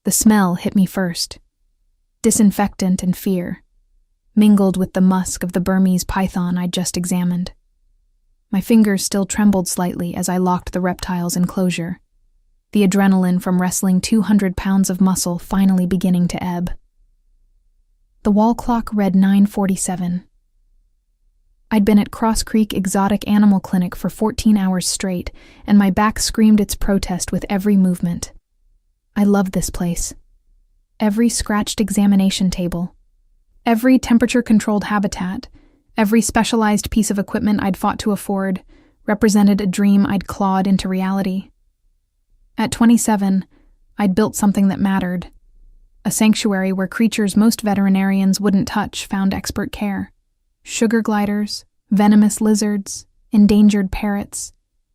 The smell hit me first. Disinfectant and fear, mingled with the musk of the Burmese python I'd just examined. My fingers still trembled slightly as I locked the reptile's enclosure, the adrenaline from wrestling 200 pounds of muscle finally beginning to ebb. The wall clock read 9:47. I'd been at Cross Creek Exotic Animal Clinic for 14 hours straight, and my back screamed its protest with every movement. I loved this place. Every scratched examination table, every temperature-controlled habitat, every specialized piece of equipment I'd fought to afford represented a dream I'd clawed into reality. At 27, I'd built something that mattered. A sanctuary where creatures most veterinarians wouldn't touch found expert care. Sugar gliders, venomous lizards, endangered parrots,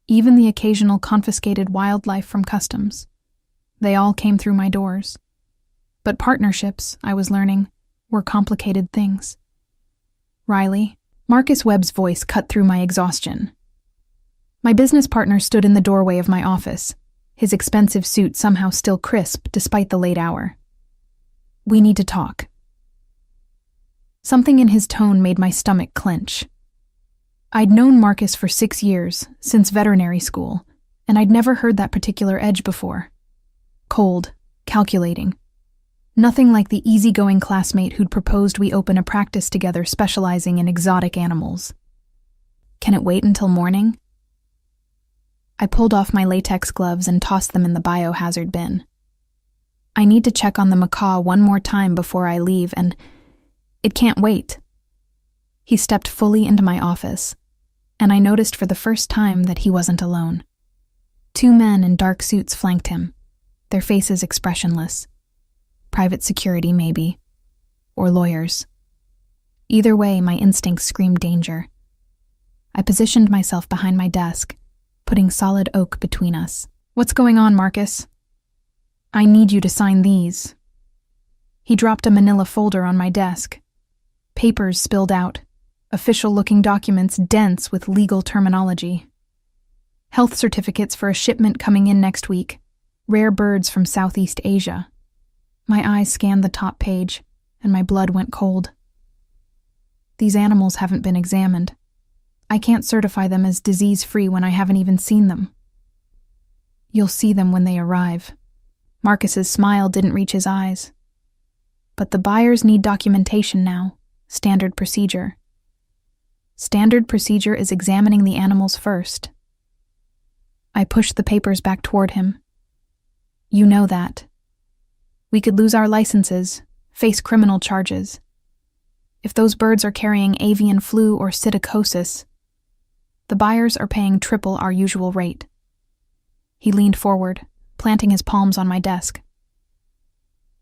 even the occasional confiscated wildlife from customs. They all came through my doors. But partnerships, I was learning, were complicated things. Riley, Marcus Webb's voice cut through my exhaustion. My business partner stood in the doorway of my office, his expensive suit somehow still crisp despite the late hour. "We need to talk." Something in his tone made my stomach clench. I'd known Marcus for 6 years, since veterinary school, and I'd never heard that particular edge before. Cold, calculating. Nothing like the easygoing classmate who'd proposed we open a practice together specializing in exotic animals. "Can it wait until morning?" I pulled off my latex gloves and tossed them in the biohazard bin. "I need to check on the macaw one more time before I leave, and it can't wait." He stepped fully into my office, and I noticed for the first time that he wasn't alone. 2 men in dark suits flanked him, their faces expressionless. Private security, maybe. Or lawyers. Either way, my instincts screamed danger. I positioned myself behind my desk, putting solid oak between us. "What's going on, Marcus?" "I need you to sign these." He dropped a manila folder on my desk. Papers spilled out, official-looking documents dense with legal terminology. Health certificates for a shipment coming in next week. Rare birds from Southeast Asia. My eyes scanned the top page, and my blood went cold. These animals haven't been examined. I can't certify them as disease-free when I haven't even seen them. "You'll see them when they arrive." Marcus's smile didn't reach his eyes. "But the buyers need documentation now. Standard procedure. Standard procedure is examining the animals first." I pushed the papers back toward him. "You know that. We could lose our licenses, face criminal charges. If those birds are carrying avian flu or psittacosis, the buyers are paying triple our usual rate." He leaned forward, planting his palms on my desk.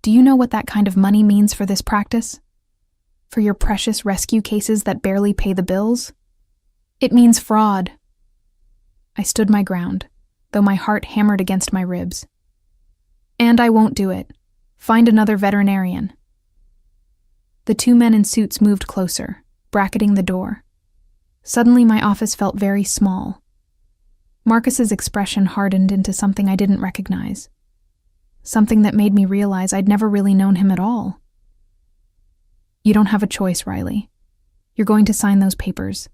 "Do you know what that kind of money means for this practice? For your precious rescue cases that barely pay the bills? It means fraud." I stood my ground, though my heart hammered against my ribs. "And I won't do it. Find another veterinarian." The 2 men in suits moved closer, bracketing the door. Suddenly my office felt very small. Marcus's expression hardened into something I didn't recognize. Something that made me realize I'd never really known him at all. "You don't have a choice, Riley. You're going to sign those papers."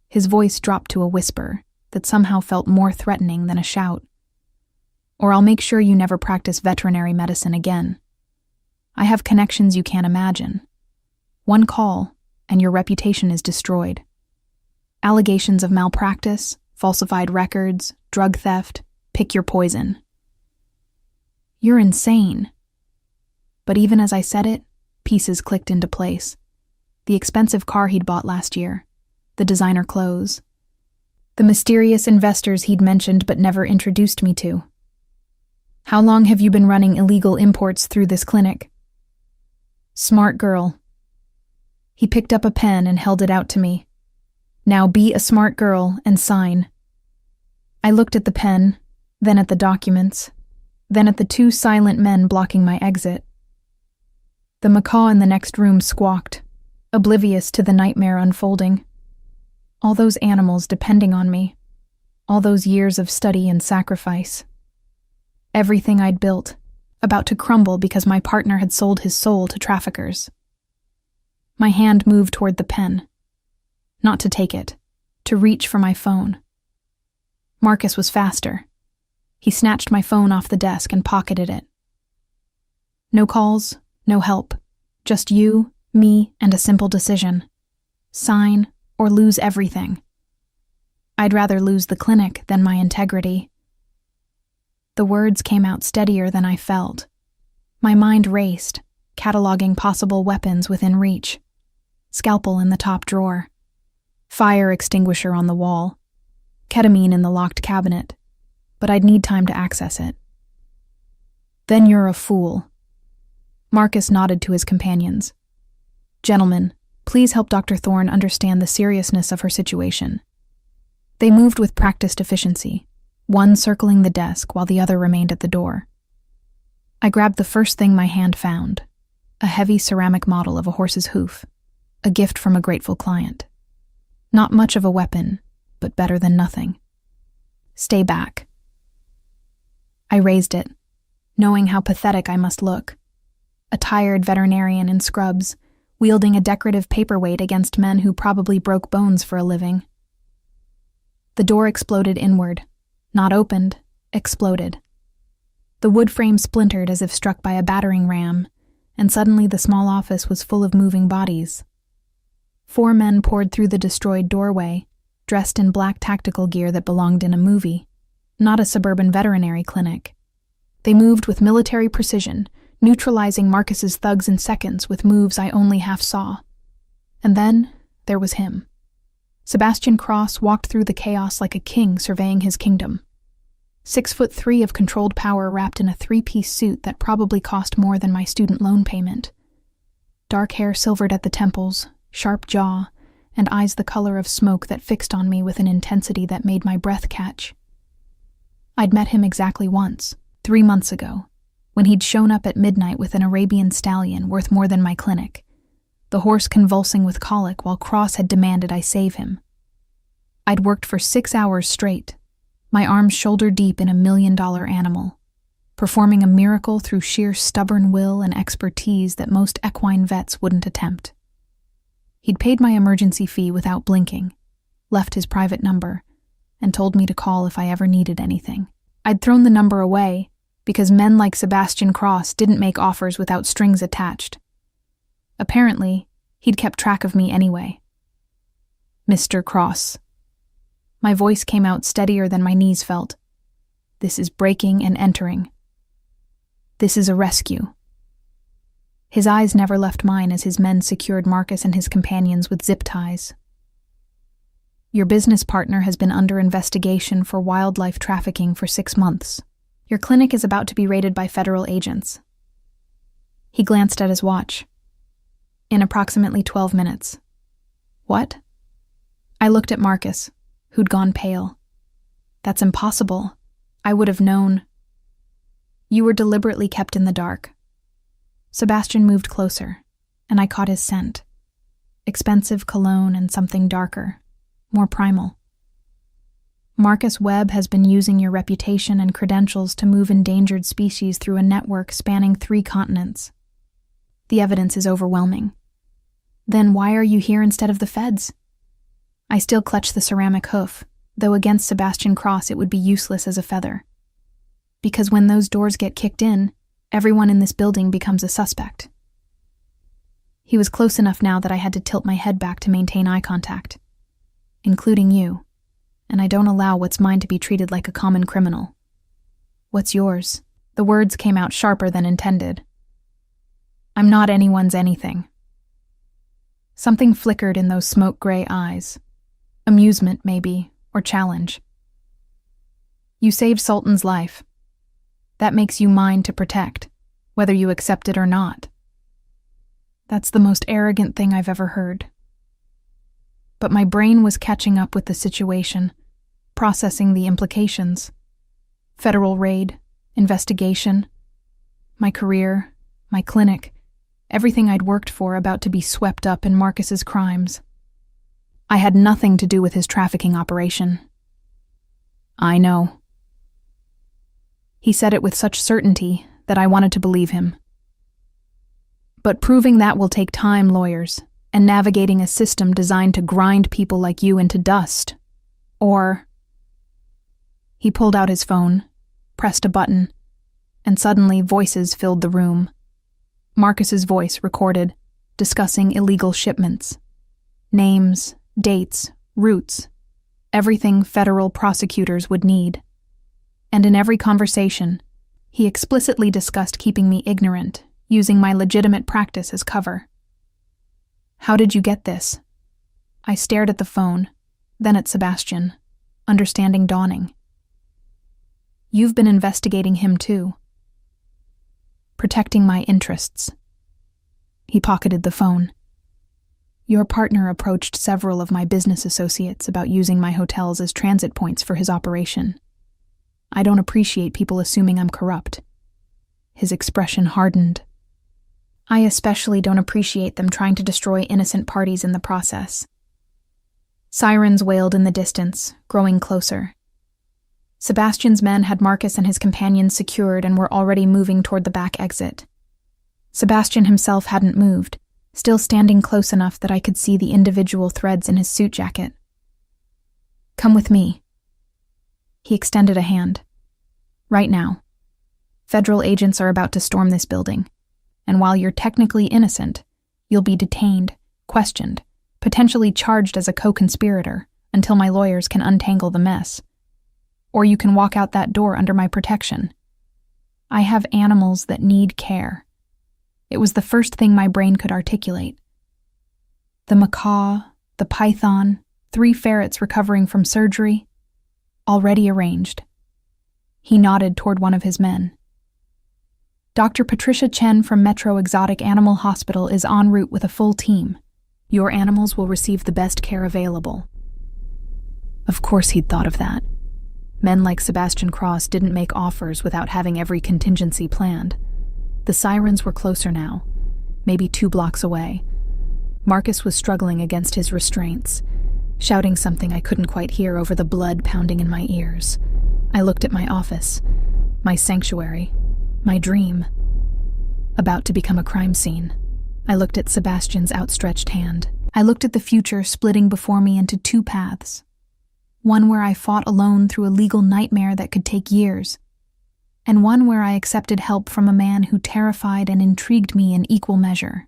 His voice dropped to a whisper that somehow felt more threatening than a shout. "Or I'll make sure you never practice veterinary medicine again. I have connections you can't imagine. One call, and your reputation is destroyed. Allegations of malpractice, falsified records, drug theft, pick your poison." "You're insane." But even as I said it, pieces clicked into place. The expensive car he'd bought last year, the designer clothes, the mysterious investors he'd mentioned but never introduced me to. "How long have you been running illegal imports through this clinic?" "Smart girl." He picked up a pen and held it out to me. "Now be a smart girl and sign." I looked at the pen, then at the documents, then at the 2 silent men blocking my exit. The macaw in the next room squawked, oblivious to the nightmare unfolding. All those animals depending on me, all those years of study and sacrifice. Everything I'd built, about to crumble because my partner had sold his soul to traffickers. My hand moved toward the pen. Not to take it, to reach for my phone. Marcus was faster. He snatched my phone off the desk and pocketed it. No calls, no help. Just you, me, and a simple decision. Sign or lose everything. I'd rather lose the clinic than my integrity. The words came out steadier than I felt. My mind raced, cataloging possible weapons within reach. Scalpel in the top drawer. Fire extinguisher on the wall. Ketamine in the locked cabinet. But I'd need time to access it. Then you're a fool. Marcus nodded to his companions. Gentlemen, please help Dr. Thorne understand the seriousness of her situation. They moved with practiced efficiency, one circling the desk while the other remained at the door. I grabbed the first thing my hand found, a heavy ceramic model of a horse's hoof, a gift from a grateful client. Not much of a weapon, but better than nothing. Stay back. I raised it, knowing how pathetic I must look. A tired veterinarian in scrubs, wielding a decorative paperweight against men who probably broke bones for a living. The door exploded inward. Not opened, exploded. The wood frame splintered as if struck by a battering ram, and suddenly the small office was full of moving bodies. 4 men poured through the destroyed doorway, dressed in black tactical gear that belonged in a movie, not a suburban veterinary clinic. They moved with military precision, neutralizing Marcus's thugs in seconds with moves I only half saw. And then there was him. Sebastian Cross walked through the chaos like a king surveying his kingdom. 6'3" of controlled power wrapped in a 3-piece suit that probably cost more than my student loan payment. Dark hair silvered at the temples, sharp jaw, and eyes the color of smoke that fixed on me with an intensity that made my breath catch. I'd met him exactly once, 3 months ago, when he'd shown up at midnight with an Arabian stallion worth more than my clinic, the horse convulsing with colic while Cross had demanded I save him. I'd worked for 6 hours straight, my arms shoulder-deep in $1 million animal, performing a miracle through sheer stubborn will and expertise that most equine vets wouldn't attempt. He'd paid my emergency fee without blinking, left his private number, and told me to call if I ever needed anything. I'd thrown the number away because men like Sebastian Cross didn't make offers without strings attached. Apparently, he'd kept track of me anyway. Mr. Cross. My voice came out steadier than my knees felt. This is breaking and entering. This is a rescue. His eyes never left mine as his men secured Marcus and his companions with zip ties. Your business partner has been under investigation for wildlife trafficking for 6 months. Your clinic is about to be raided by federal agents. He glanced at his watch. In approximately 12 minutes. What? I looked at Marcus, who'd gone pale. That's impossible. I would have known. You were deliberately kept in the dark. Sebastian moved closer, and I caught his scent. Expensive cologne and something darker, more primal. Marcus Webb has been using your reputation and credentials to move endangered species through a network spanning 3 continents. The evidence is overwhelming. Then why are you here instead of the feds? I still clutch the ceramic hoof, though against Sebastian Cross it would be useless as a feather. Because when those doors get kicked in, everyone in this building becomes a suspect. He was close enough now that I had to tilt my head back to maintain eye contact, including you, and I don't allow what's mine to be treated like a common criminal. What's yours? The words came out sharper than intended. I'm not anyone's anything. Something flickered in those smoke-gray eyes. Amusement, maybe, or challenge. You saved Sultan's life. That makes you mine to protect, whether you accept it or not. That's the most arrogant thing I've ever heard. But my brain was catching up with the situation, processing the implications. Federal raid, investigation, my career, my clinic, everything I'd worked for about to be swept up in Marcus's crimes. I had nothing to do with his trafficking operation. I know. He said it with such certainty that I wanted to believe him. But proving that will take time, lawyers, and navigating a system designed to grind people like you into dust. Or... He pulled out his phone, pressed a button, and suddenly voices filled the room. Marcus's voice recorded, discussing illegal shipments. Names, dates, routes, everything federal prosecutors would need. And in every conversation, he explicitly discussed keeping me ignorant, using my legitimate practice as cover. How did you get this? I stared at the phone, then at Sebastian, understanding dawning. You've been investigating him too. Protecting my interests. He pocketed the phone. Your partner approached several of my business associates about using my hotels as transit points for his operation. I don't appreciate people assuming I'm corrupt. His expression hardened. I especially don't appreciate them trying to destroy innocent parties in the process. Sirens wailed in the distance, growing closer. Sebastian's men had Marcus and his companions secured and were already moving toward the back exit. Sebastian himself hadn't moved, still standing close enough that I could see the individual threads in his suit jacket. Come with me. He extended a hand. Right now. Federal agents are about to storm this building, and while you're technically innocent, you'll be detained, questioned, potentially charged as a co-conspirator until my lawyers can untangle the mess. Or you can walk out that door under my protection. I have animals that need care. It was the first thing my brain could articulate. The macaw, the python, 3 ferrets recovering from surgery, already arranged. He nodded toward one of his men. Dr. Patricia Chen from Metro Exotic Animal Hospital is en route with a full team. Your animals will receive the best care available. Of course he'd thought of that. Men like Sebastian Cross didn't make offers without having every contingency planned. The sirens were closer now, maybe 2 blocks away. Marcus was struggling against his restraints, shouting something I couldn't quite hear over the blood pounding in my ears. I looked at my office, my sanctuary, my dream. About to become a crime scene. I looked at Sebastian's outstretched hand. I looked at the future splitting before me into 2 paths. One where I fought alone through a legal nightmare that could take years, and one where I accepted help from a man who terrified and intrigued me in equal measure.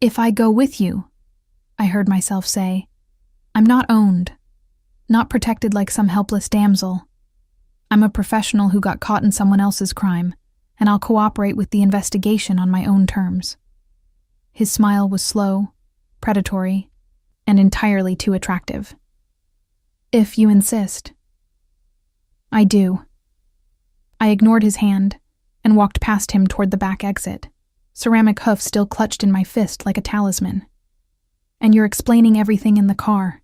If I go with you, I heard myself say, I'm not owned, not protected like some helpless damsel. I'm a professional who got caught in someone else's crime, and I'll cooperate with the investigation on my own terms. His smile was slow, predatory, and entirely too attractive. If you insist. I do. I ignored his hand and walked past him toward the back exit, ceramic hoof still clutched in my fist like a talisman. And you're explaining everything in the car.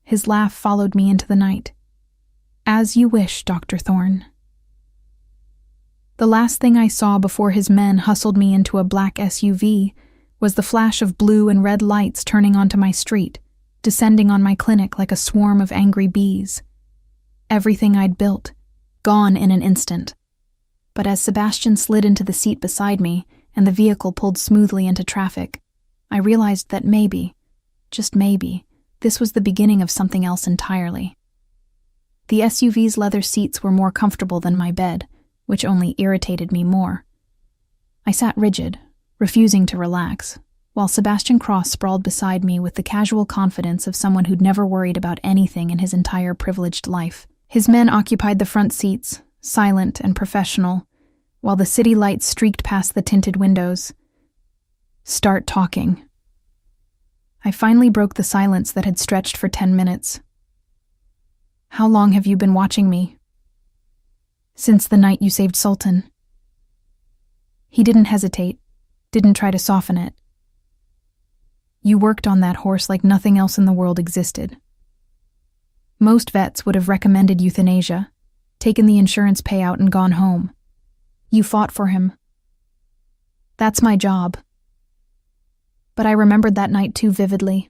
His laugh followed me into the night. As you wish, Dr. Thorne. The last thing I saw before his men hustled me into a black SUV was the flash of blue and red lights turning onto my street, descending on my clinic like a swarm of angry bees. Everything I'd built, gone in an instant. But as Sebastian slid into the seat beside me and the vehicle pulled smoothly into traffic, I realized that maybe, just maybe, this was the beginning of something else entirely. The SUV's leather seats were more comfortable than my bed, which only irritated me more. I sat rigid, refusing to relax, while Sebastian Cross sprawled beside me with the casual confidence of someone who'd never worried about anything in his entire privileged life. His men occupied the front seats, silent and professional, while the city lights streaked past the tinted windows. Start talking. I finally broke the silence that had stretched for 10 minutes. How long have you been watching me? Since the night you saved Sultan. He didn't hesitate, didn't try to soften it. You worked on that horse like nothing else in the world existed. Most vets would have recommended euthanasia, taken the insurance payout and gone home. You fought for him. That's my job. But I remembered that night too vividly.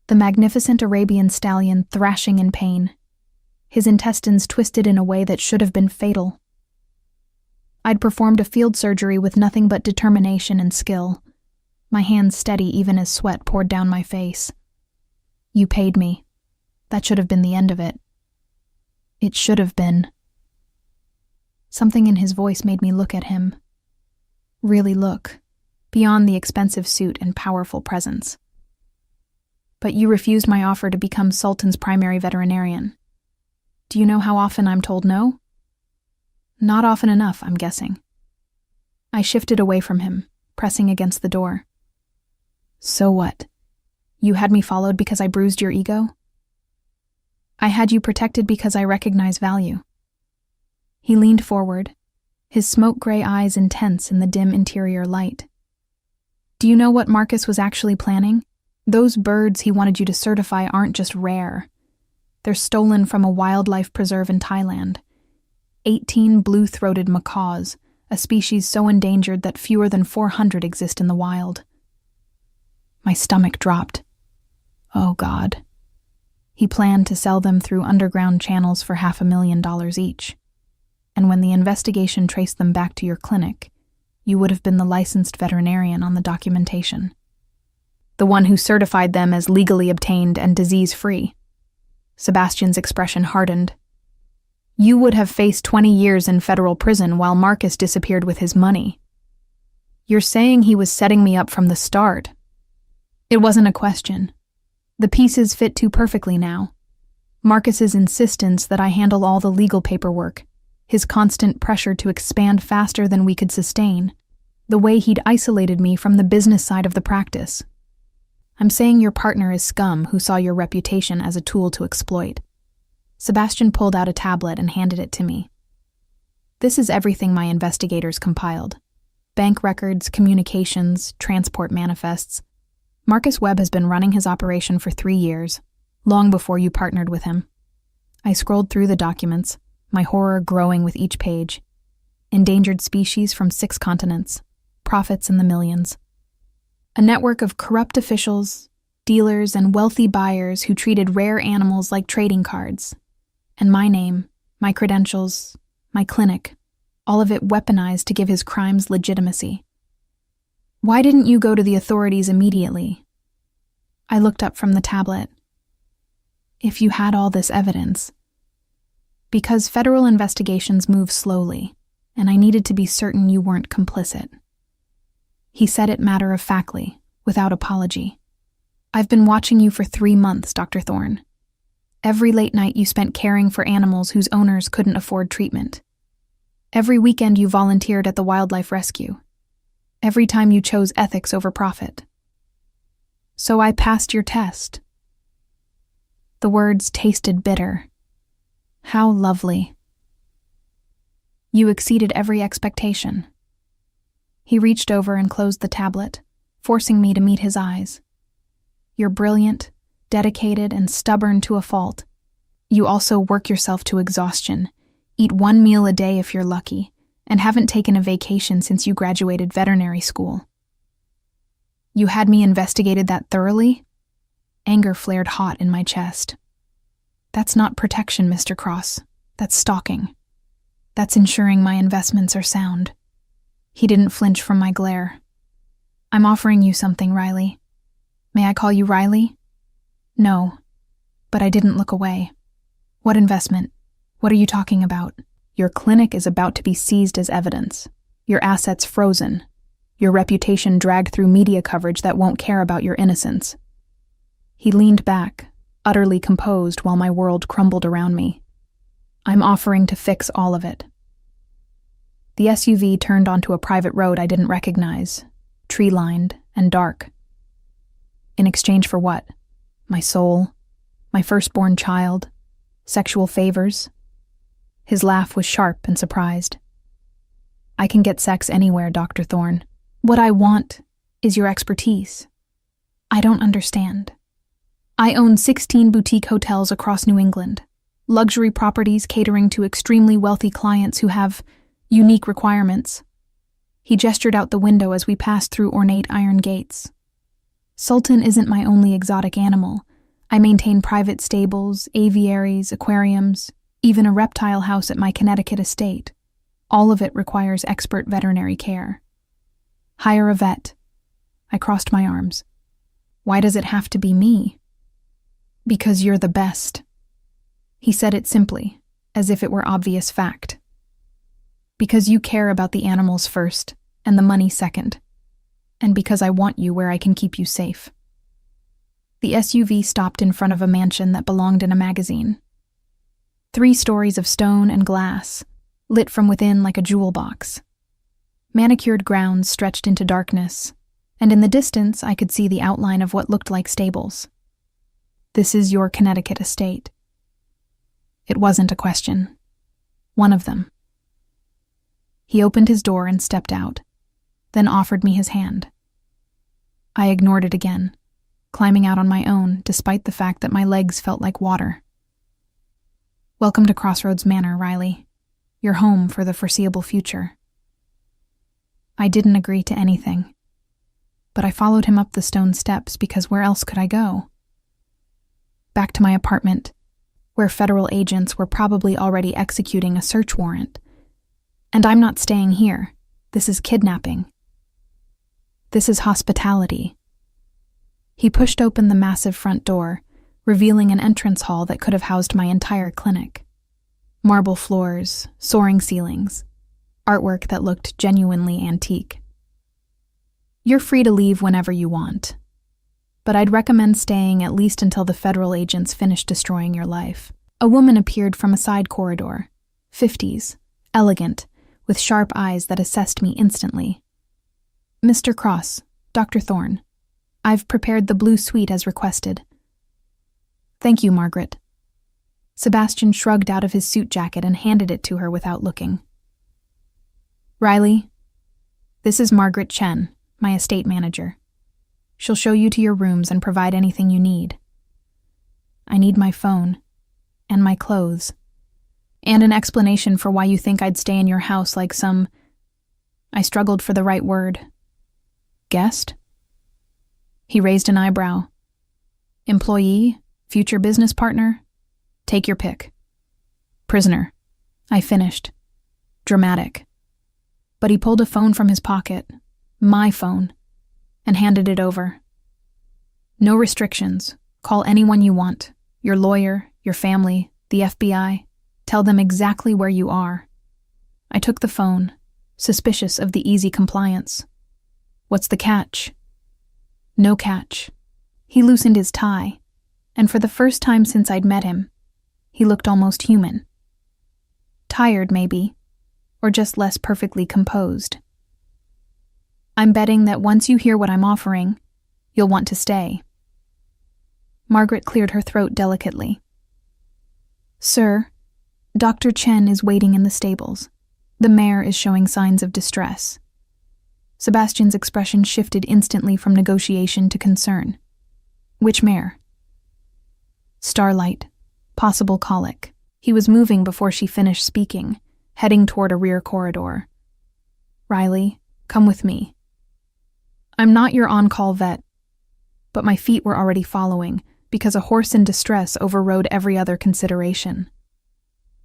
The magnificent Arabian stallion thrashing in pain, his intestines twisted in a way that should have been fatal. I'd performed a field surgery with nothing but determination and skill, my hands steady even as sweat poured down my face. You paid me. That should have been the end of it. It should have been. Something in his voice made me look at him. Really look, beyond the expensive suit and powerful presence. But you refused my offer to become Sultan's primary veterinarian. Do you know how often I'm told no? Not often enough, I'm guessing. I shifted away from him, pressing against the door. So what? You had me followed because I bruised your ego? I had you protected because I recognize value. He leaned forward, his smoke-gray eyes intense in the dim interior light. Do you know what Marcus was actually planning? Those birds he wanted you to certify aren't just rare. They're stolen from a wildlife preserve in Thailand. 18 blue-throated macaws, a species so endangered that fewer than 400 exist in the wild. My stomach dropped. Oh, God. He planned to sell them through underground channels for $500,000 each. And when the investigation traced them back to your clinic, you would have been the licensed veterinarian on the documentation. The one who certified them as legally obtained and disease-free. Sebastian's expression hardened. You would have faced 20 years in federal prison while Marcus disappeared with his money. You're saying he was setting me up from the start. It wasn't a question. The pieces fit too perfectly now. Marcus's insistence that I handle all the legal paperwork, his constant pressure to expand faster than we could sustain, the way he'd isolated me from the business side of the practice. I'm saying your partner is scum who saw your reputation as a tool to exploit. Sebastian pulled out a tablet and handed it to me. This is everything my investigators compiled. Bank records, communications, transport manifests. Marcus Webb has been running his operation for 3 years, long before you partnered with him. I scrolled through the documents, my horror growing with each page. Endangered species from 6 continents, profits in the millions. A network of corrupt officials, dealers, and wealthy buyers who treated rare animals like trading cards. And my name, my credentials, my clinic, all of it weaponized to give his crimes legitimacy. Why didn't you go to the authorities immediately? I looked up from the tablet. If you had all this evidence. Because federal investigations move slowly, and I needed to be certain you weren't complicit. He said it matter-of-factly, without apology. I've been watching you for 3 months, Dr. Thorne. Every late night you spent caring for animals whose owners couldn't afford treatment. Every weekend you volunteered at the wildlife rescue. Every time you chose ethics over profit. So I passed your test. The words tasted bitter. How lovely. You exceeded every expectation. He reached over and closed the tablet, forcing me to meet his eyes. You're brilliant, dedicated, and stubborn to a fault. You also work yourself to exhaustion, eat 1 meal a day if you're lucky, and haven't taken a vacation since you graduated veterinary school. You had me investigated that thoroughly? Anger flared hot in my chest. That's not protection, Mr. Cross. That's stalking. That's ensuring my investments are sound. He didn't flinch from my glare. I'm offering you something, Riley. May I call you Riley? No, but I didn't look away. What investment? What are you talking about? Your clinic is about to be seized as evidence. Your assets frozen. Your reputation dragged through media coverage that won't care about your innocence. He leaned back, utterly composed while my world crumbled around me. I'm offering to fix all of it. The SUV turned onto a private road I didn't recognize, tree-lined and dark. In exchange for what? My soul? My firstborn child? Sexual favors? His laugh was sharp and surprised. I can get sex anywhere, Dr. Thorne. What I want is your expertise. I don't understand. I own 16 boutique hotels across New England, luxury properties catering to extremely wealthy clients who have unique requirements. He gestured out the window as we passed through ornate iron gates. Sultan isn't my only exotic animal. I maintain private stables, aviaries, aquariums, even a reptile house at my Connecticut estate. All of it requires expert veterinary care. Hire a vet. I crossed my arms. Why does it have to be me? Because you're the best. He said it simply, as if it were obvious fact. Because you care about the animals first, and the money second. And because I want you where I can keep you safe. The SUV stopped in front of a mansion that belonged in a magazine. 3 stories of stone and glass, lit from within like a jewel box. Manicured grounds stretched into darkness, and in the distance I could see the outline of what looked like stables. This is your Connecticut estate. It wasn't a question. One of them. He opened his door and stepped out, then offered me his hand. I ignored it again, climbing out on my own despite the fact that my legs felt like water. Welcome to Crossroads Manor, Riley. Your home for the foreseeable future. I didn't agree to anything, but I followed him up the stone steps because where else could I go? Back to my apartment, where federal agents were probably already executing a search warrant. And I'm not staying here. This is kidnapping. This is hospitality. He pushed open the massive front door, revealing an entrance hall that could have housed my entire clinic. Marble floors, soaring ceilings, artwork that looked genuinely antique. You're free to leave whenever you want, but I'd recommend staying at least until the federal agents finish destroying your life. A woman appeared from a side corridor, 50s, elegant, with sharp eyes that assessed me instantly. Mr. Cross, Dr. Thorne, I've prepared the blue suite as requested. Thank you, Margaret. Sebastian shrugged out of his suit jacket and handed it to her without looking. Riley, this is Margaret Chen, my estate manager. She'll show you to your rooms and provide anything you need. I need my phone, and my clothes, and an explanation for why you think I'd stay in your house like some... I struggled for the right word. Guest? He raised an eyebrow. Employee? Future business partner? Take your pick. Prisoner. I finished. Dramatic. But he pulled a phone from his pocket, my phone, and handed it over. No restrictions. Call anyone you want. Your lawyer, your family, the FBI. Tell them exactly where you are. I took the phone, suspicious of the easy compliance. What's the catch? No catch. He loosened his tie, and for the first time since I'd met him, he looked almost human. Tired, maybe, or just less perfectly composed. I'm betting that once you hear what I'm offering, you'll want to stay. Margaret cleared her throat delicately. Sir, Dr. Chen is waiting in the stables. The mare is showing signs of distress. Sebastian's expression shifted instantly from negotiation to concern. Which mare? Starlight. Possible colic. He was moving before she finished speaking, heading toward a rear corridor. Riley, come with me. I'm not your on-call vet, but my feet were already following because a horse in distress overrode every other consideration.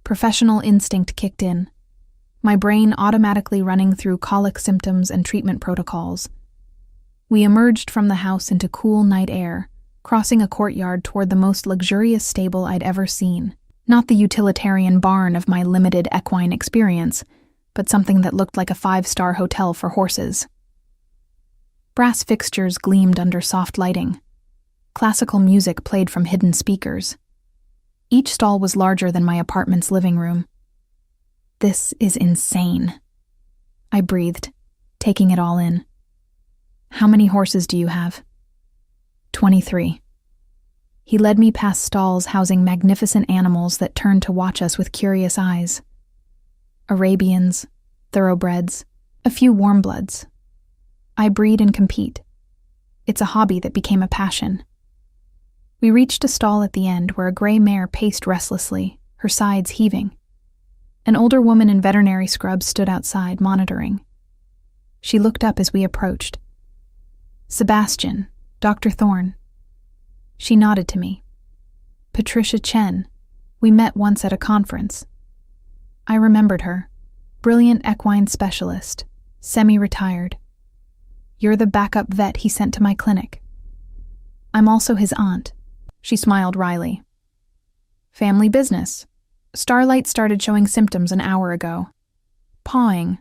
Professional instinct kicked in, my brain automatically running through colic symptoms and treatment protocols. We emerged from the house into cool night air, crossing a courtyard toward the most luxurious stable I'd ever seen. Not the utilitarian barn of my limited equine experience, but something that looked like a 5-star hotel for horses. Brass fixtures gleamed under soft lighting. Classical music played from hidden speakers. Each stall was larger than my apartment's living room. This is insane. I breathed, taking it all in. How many horses do you have? 23. He led me past stalls housing magnificent animals that turned to watch us with curious eyes. Arabians, thoroughbreds, a few warm bloods. I breed and compete. It's a hobby that became a passion. We reached a stall at the end where a gray mare paced restlessly, her sides heaving. An older woman in veterinary scrubs stood outside, monitoring. She looked up as we approached. Sebastian, Dr. Thorne. She nodded to me. Patricia Chen. We met once at a conference. I remembered her. Brilliant equine specialist, semi-retired. You're the backup vet he sent to my clinic. I'm also his aunt. She smiled wryly. Family business. Starlight started showing symptoms an hour ago. Pawing,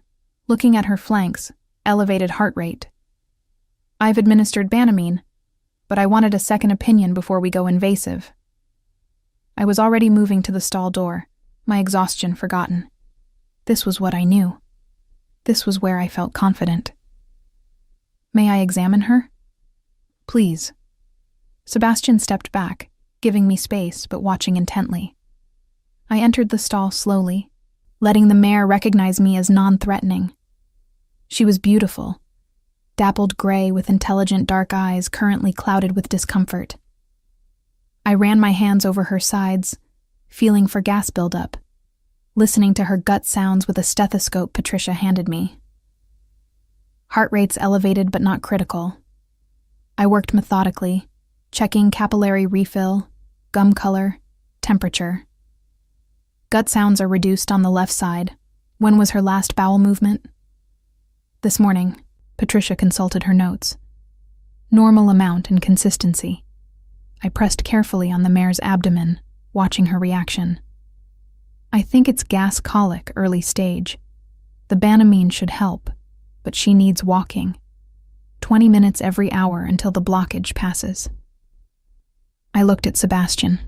looking at her flanks, elevated heart rate. I've administered Banamine, but I wanted a second opinion before we go invasive. I was already moving to the stall door, my exhaustion forgotten. This was what I knew. This was where I felt confident. May I examine her? Please. Sebastian stepped back, giving me space but watching intently. I entered the stall slowly, letting the mare recognize me as non-threatening. She was beautiful, dappled gray with intelligent dark eyes currently clouded with discomfort. I ran my hands over her sides, feeling for gas buildup, listening to her gut sounds with a stethoscope Patricia handed me. Heart rates elevated but not critical. I worked methodically, checking capillary refill, gum color, temperature. Gut sounds are reduced on the left side. When was her last bowel movement? This morning, Patricia consulted her notes. Normal amount and consistency. I pressed carefully on the mare's abdomen, watching her reaction. I think it's gas colic early stage. The Banamine should help, but she needs walking. 20 minutes every hour until the blockage passes. I looked at Sebastian.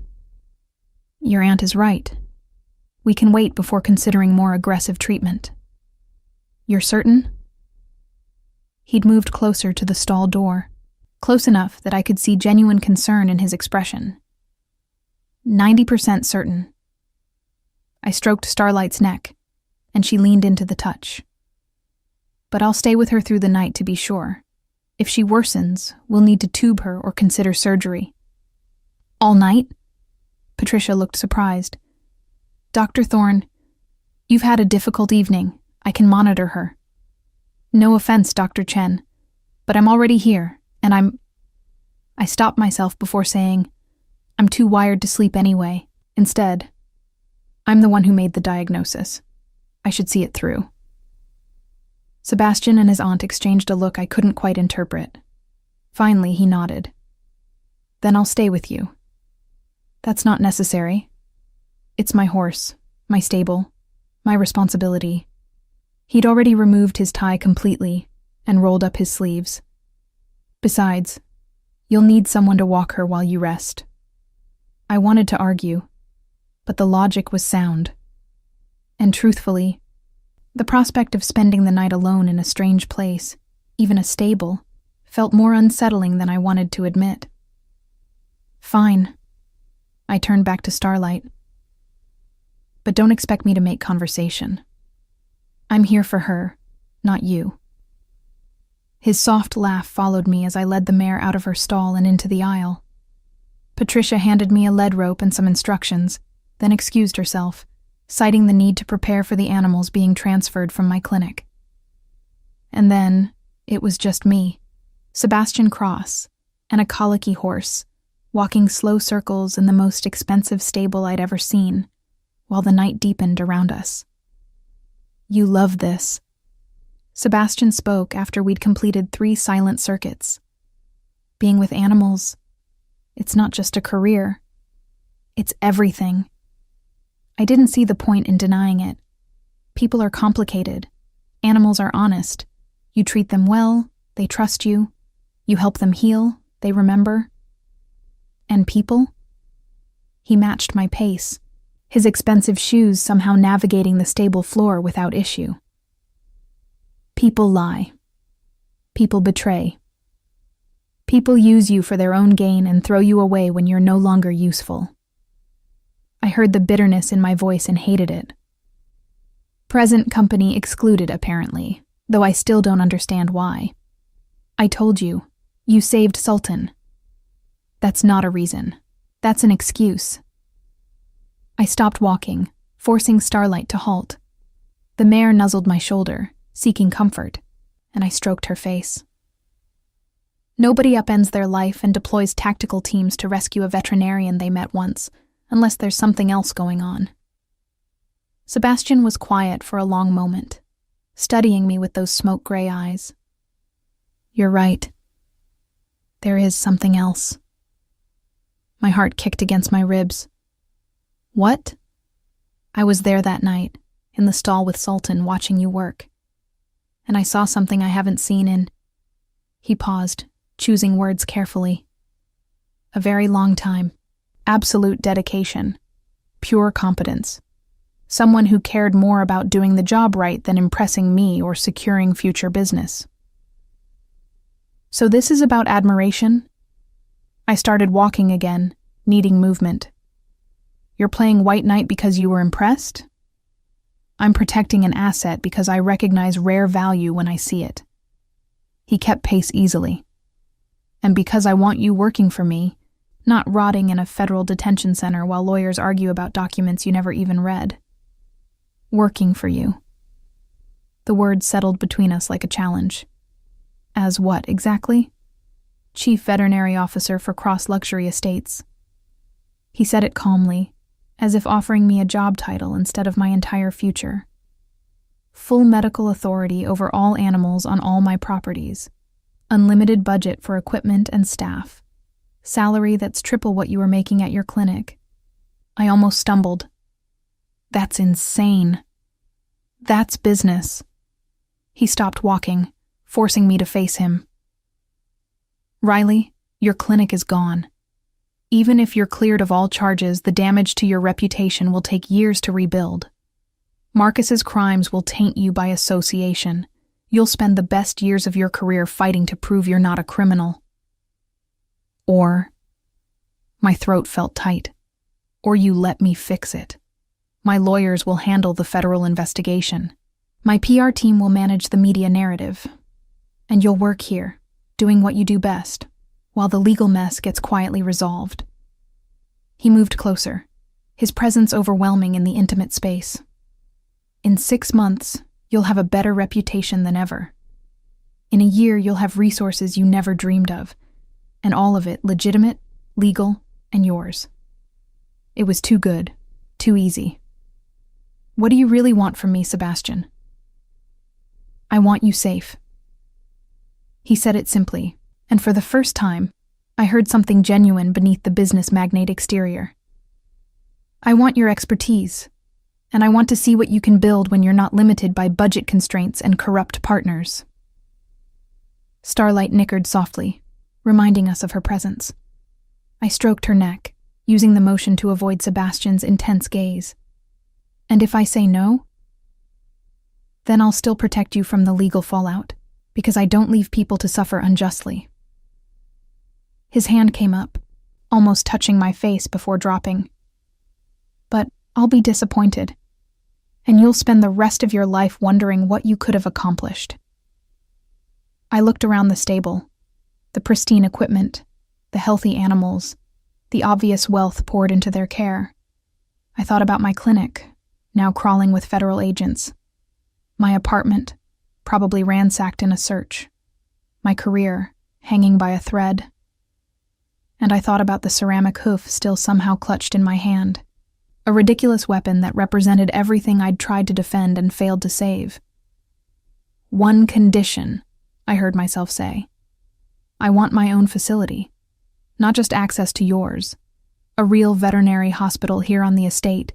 Your aunt is right. We can wait before considering more aggressive treatment. You're certain? He'd moved closer to the stall door, close enough that I could see genuine concern in his expression. 90% certain. I stroked Starlight's neck, and she leaned into the touch. But I'll stay with her through the night to be sure. If she worsens, we'll need to tube her or consider surgery. All night? Patricia looked surprised. Dr. Thorne, you've had a difficult evening. I can monitor her. No offense, Dr. Chen, but I'm already here, and I stopped myself before saying, I'm too wired to sleep anyway. Instead, I'm the one who made the diagnosis. I should see it through. Sebastian and his aunt exchanged a look I couldn't quite interpret. Finally, he nodded. Then I'll stay with you. That's not necessary. It's my horse, my stable, my responsibility. He'd already removed his tie completely and rolled up his sleeves. Besides, you'll need someone to walk her while you rest. I wanted to argue, but the logic was sound. And truthfully, the prospect of spending the night alone in a strange place, even a stable, felt more unsettling than I wanted to admit. Fine. I turned back to Starlight. But don't expect me to make conversation. I'm here for her, not you. His soft laugh followed me as I led the mare out of her stall and into the aisle. Patricia handed me a lead rope and some instructions, then excused herself, citing the need to prepare for the animals being transferred from my clinic. And then, it was just me, Sebastian Cross, and a colicky horse, walking slow circles in the most expensive stable I'd ever seen, while the night deepened around us. You love this. Sebastian spoke after we'd completed 3 silent circuits. Being with animals, it's not just a career. It's everything. I didn't see the point in denying it. People are complicated. Animals are honest. You treat them well, they trust you. You help them heal, they remember. And people? He matched my pace, his expensive shoes somehow navigating the stable floor without issue. People lie. People betray. People use you for their own gain and throw you away when you're no longer useful. I heard the bitterness in my voice and hated it. Present company excluded, apparently, though I still don't understand why. I told you, you saved Sultan. That's not a reason. That's an excuse. I stopped walking, forcing Starlight to halt. The mare nuzzled my shoulder, seeking comfort, and I stroked her face. Nobody upends their life and deploys tactical teams to rescue a veterinarian they met once, unless there's something else going on. Sebastian was quiet for a long moment, studying me with those smoke-gray eyes. You're right. There is something else. My heart kicked against my ribs. What? I was there that night, in the stall with Sultan, watching you work. And I saw something I haven't seen in... He paused, choosing words carefully. A very long time. Absolute dedication. Pure competence. Someone who cared more about doing the job right than impressing me or securing future business. So this is about admiration? I started walking again, needing movement. You're playing white knight because you were impressed? I'm protecting an asset because I recognize rare value when I see it. He kept pace easily. And because I want you working for me, not rotting in a federal detention center while lawyers argue about documents you never even read. Working for you. The word settled between us like a challenge. As what, exactly? Chief Veterinary Officer for Cross Luxury Estates. He said it calmly, as if offering me a job title instead of my entire future. Full medical authority over all animals on all my properties. Unlimited budget for equipment and staff. Salary that's triple what you were making at your clinic. I almost stumbled. That's insane. That's business. He stopped walking, forcing me to face him. Riley, your clinic is gone. Even if you're cleared of all charges, the damage to your reputation will take years to rebuild. Marcus's crimes will taint you by association. You'll spend the best years of your career fighting to prove you're not a criminal. Or, my throat felt tight, or you let me fix it. My lawyers will handle the federal investigation. My PR team will manage the media narrative. And you'll work here, doing what you do best, while the legal mess gets quietly resolved. He moved closer, his presence overwhelming in the intimate space. In 6 months, you'll have a better reputation than ever. In a year, you'll have resources you never dreamed of, and all of it legitimate, legal, and yours. It was too good, too easy. What do you really want from me, Sebastian? I want you safe. He said it simply, and for the first time, I heard something genuine beneath the business magnate exterior. I want your expertise, and I want to see what you can build when you're not limited by budget constraints and corrupt partners. Starlight nickered softly, reminding us of her presence. I stroked her neck, using the motion to avoid Sebastian's intense gaze. And if I say no? Then I'll still protect you from the legal fallout, because I don't leave people to suffer unjustly. His hand came up, almost touching my face before dropping. But I'll be disappointed, and you'll spend the rest of your life wondering what you could have accomplished. I looked around the stable, the pristine equipment, the healthy animals, the obvious wealth poured into their care. I thought about my clinic, now crawling with federal agents, my apartment, probably ransacked in a search, my career, hanging by a thread. And I thought about the ceramic hoof still somehow clutched in my hand, a ridiculous weapon that represented everything I'd tried to defend and failed to save. One condition, I heard myself say. I want my own facility, not just access to yours, a real veterinary hospital here on the estate,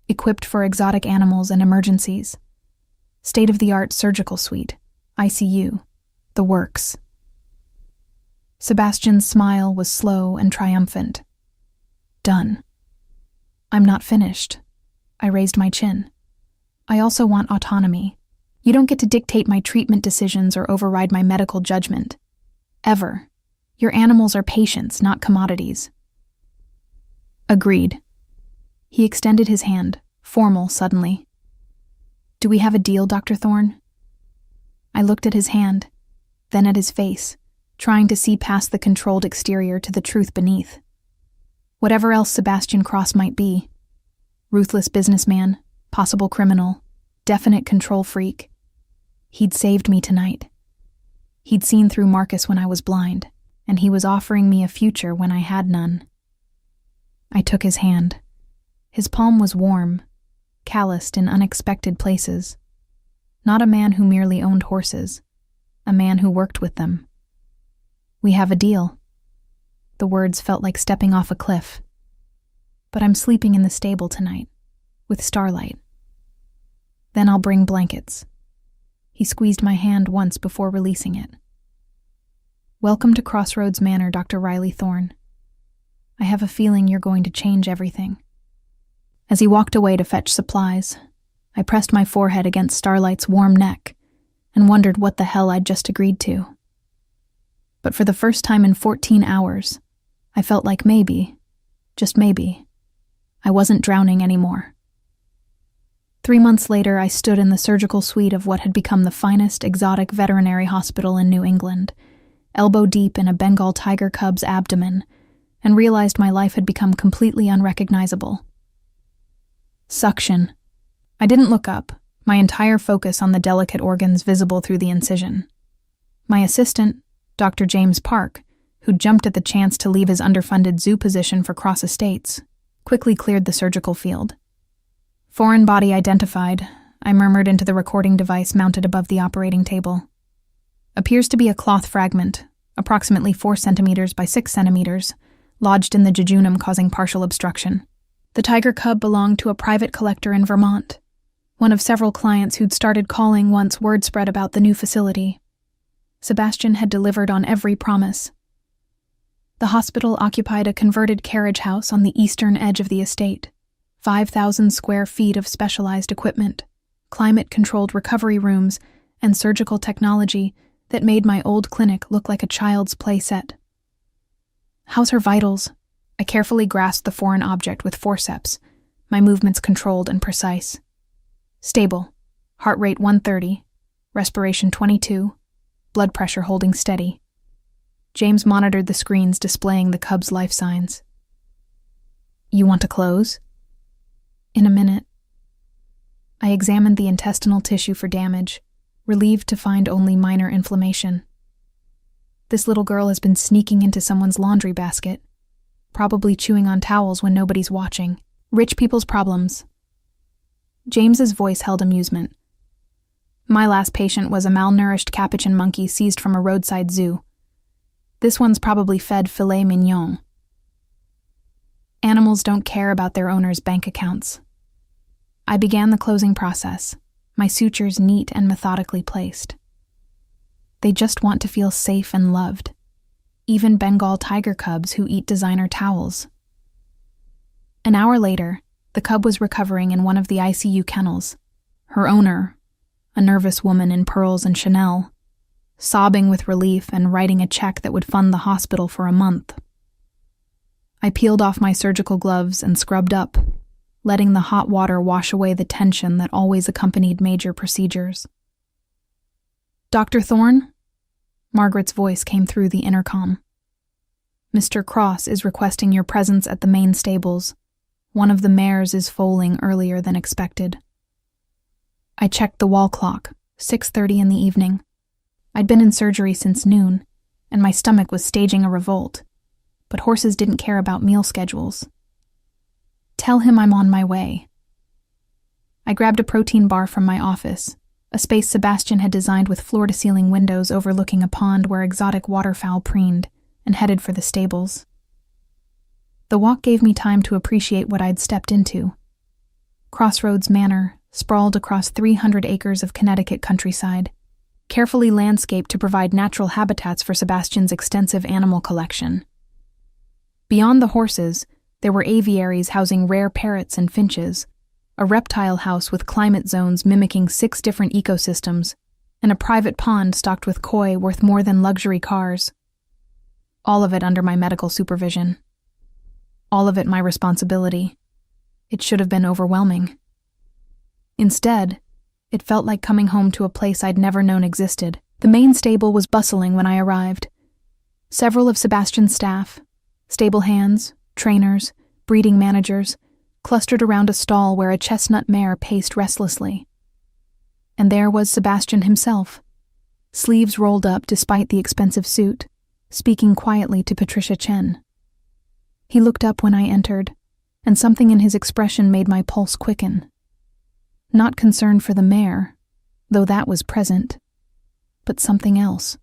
equipped for exotic animals and emergencies. State-of-the-art surgical suite, ICU, the works. Sebastian's smile was slow and triumphant. Done. I'm not finished. I raised my chin. I also want autonomy. You don't get to dictate my treatment decisions or override my medical judgment. Ever. Your animals are patients, not commodities. Agreed. He extended his hand, formal suddenly. Do we have a deal, Dr. Thorne? I looked at his hand, then at his face, trying to see past the controlled exterior to the truth beneath. Whatever else Sebastian Cross might be, ruthless businessman, possible criminal, definite control freak, he'd saved me tonight. He'd seen through Marcus when I was blind, and he was offering me a future when I had none. I took his hand. His palm was warm, calloused in unexpected places. Not a man who merely owned horses, a man who worked with them. "We have a deal." The words felt like stepping off a cliff. "But I'm sleeping in the stable tonight, with starlight. Then I'll bring blankets." He squeezed my hand once before releasing it. "Welcome to Crossroads Manor, Dr. Riley Thorne. I have a feeling you're going to change everything." As he walked away to fetch supplies, I pressed my forehead against Starlight's warm neck and wondered what the hell I'd just agreed to. But for the first time in 14 hours, I felt like maybe, just maybe, I wasn't drowning anymore. 3 months later, I stood in the surgical suite of what had become the finest exotic veterinary hospital in New England, elbow deep in a Bengal tiger cub's abdomen, and realized my life had become completely unrecognizable. Suction. I didn't look up, my entire focus on the delicate organs visible through the incision. My assistant, Dr. James Park, who jumped at the chance to leave his underfunded zoo position for Cross Estates, quickly cleared the surgical field. "Foreign body identified," I murmured into the recording device mounted above the operating table. "Appears to be a cloth fragment, approximately 4 centimeters by 6 centimeters, lodged in the jejunum causing partial obstruction. The tiger cub belonged to a private collector in Vermont, one of several clients who'd started calling once word spread about the new facility. Sebastian had delivered on every promise. The hospital occupied a converted carriage house on the eastern edge of the estate, 5,000 square feet of specialized equipment, climate-controlled recovery rooms, and surgical technology that made my old clinic look like a child's play set. "How's her vitals?" I carefully grasped the foreign object with forceps, my movements controlled and precise. "Stable. Heart rate 130, respiration 22, blood pressure holding steady." James monitored the screens displaying the cub's life signs. "You want to close?" "In a minute." I examined the intestinal tissue for damage, relieved to find only minor inflammation. This little girl has been sneaking into someone's laundry basket, probably chewing on towels when nobody's watching. Rich people's problems. James's voice held amusement. "My last patient was a malnourished capuchin monkey seized from a roadside zoo. This one's probably fed filet mignon." Animals don't care about their owners' bank accounts. I began the closing process, my sutures neat and methodically placed. They just want to feel safe and loved, even Bengal tiger cubs who eat designer towels. An hour later, the cub was recovering in one of the ICU kennels, her owner, a nervous woman in pearls and Chanel, sobbing with relief and writing a check that would fund the hospital for a month. I peeled off my surgical gloves and scrubbed up, letting the hot water wash away the tension that always accompanied major procedures. "Dr. Thorne?" Margaret's voice came through the intercom. "Mr. Cross is requesting your presence at the main stables. One of the mares is foaling earlier than expected." I checked the wall clock, 6:30 in the evening. I'd been in surgery since noon, and my stomach was staging a revolt, but horses didn't care about meal schedules. "Tell him I'm on my way." I grabbed a protein bar from my office, a space Sebastian had designed with floor-to-ceiling windows overlooking a pond where exotic waterfowl preened, and headed for the stables. The walk gave me time to appreciate what I'd stepped into. Crossroads Manor, sprawled across 300 acres of Connecticut countryside, carefully landscaped to provide natural habitats for Sebastian's extensive animal collection. Beyond the horses, there were aviaries housing rare parrots and finches, a reptile house with climate zones mimicking 6 different ecosystems, and a private pond stocked with koi worth more than luxury cars. All of it under my medical supervision. All of it my responsibility. It should have been overwhelming. Instead, it felt like coming home to a place I'd never known existed. The main stable was bustling when I arrived. Several of Sebastian's staff, stable hands, trainers, breeding managers, clustered around a stall where a chestnut mare paced restlessly. And there was Sebastian himself, sleeves rolled up despite the expensive suit, speaking quietly to Patricia Chen. He looked up when I entered, and something in his expression made my pulse quicken. Not concern for the mare, though that was present, but something else.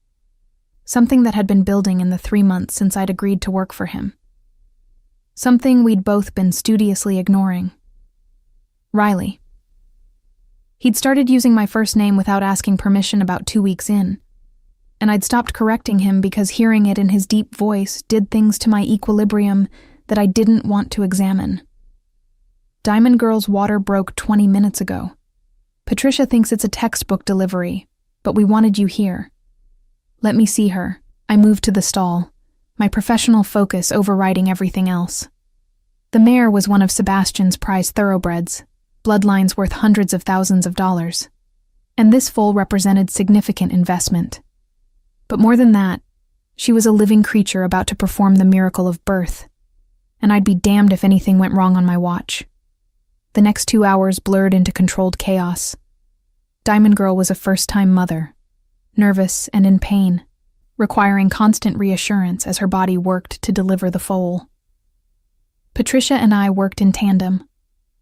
Something that had been building in the 3 months since I'd agreed to work for him. Something we'd both been studiously ignoring. Riley. He'd started using my first name without asking permission about 2 weeks in, and I'd stopped correcting him because hearing it in his deep voice did things to my equilibrium that I didn't want to examine. Diamond Girl's water broke 20 minutes ago. Patricia thinks it's a textbook delivery, but we wanted you here. Let me see her. I moved to the stall, my professional focus overriding everything else. The mare was one of Sebastian's prized thoroughbreds, bloodlines worth hundreds of thousands of dollars, and this foal represented significant investment. But more than that, she was a living creature about to perform the miracle of birth, and I'd be damned if anything went wrong on my watch. The next 2 hours blurred into controlled chaos. Diamond Girl was a first-time mother, nervous and in pain, requiring constant reassurance as her body worked to deliver the foal. Patricia and I worked in tandem,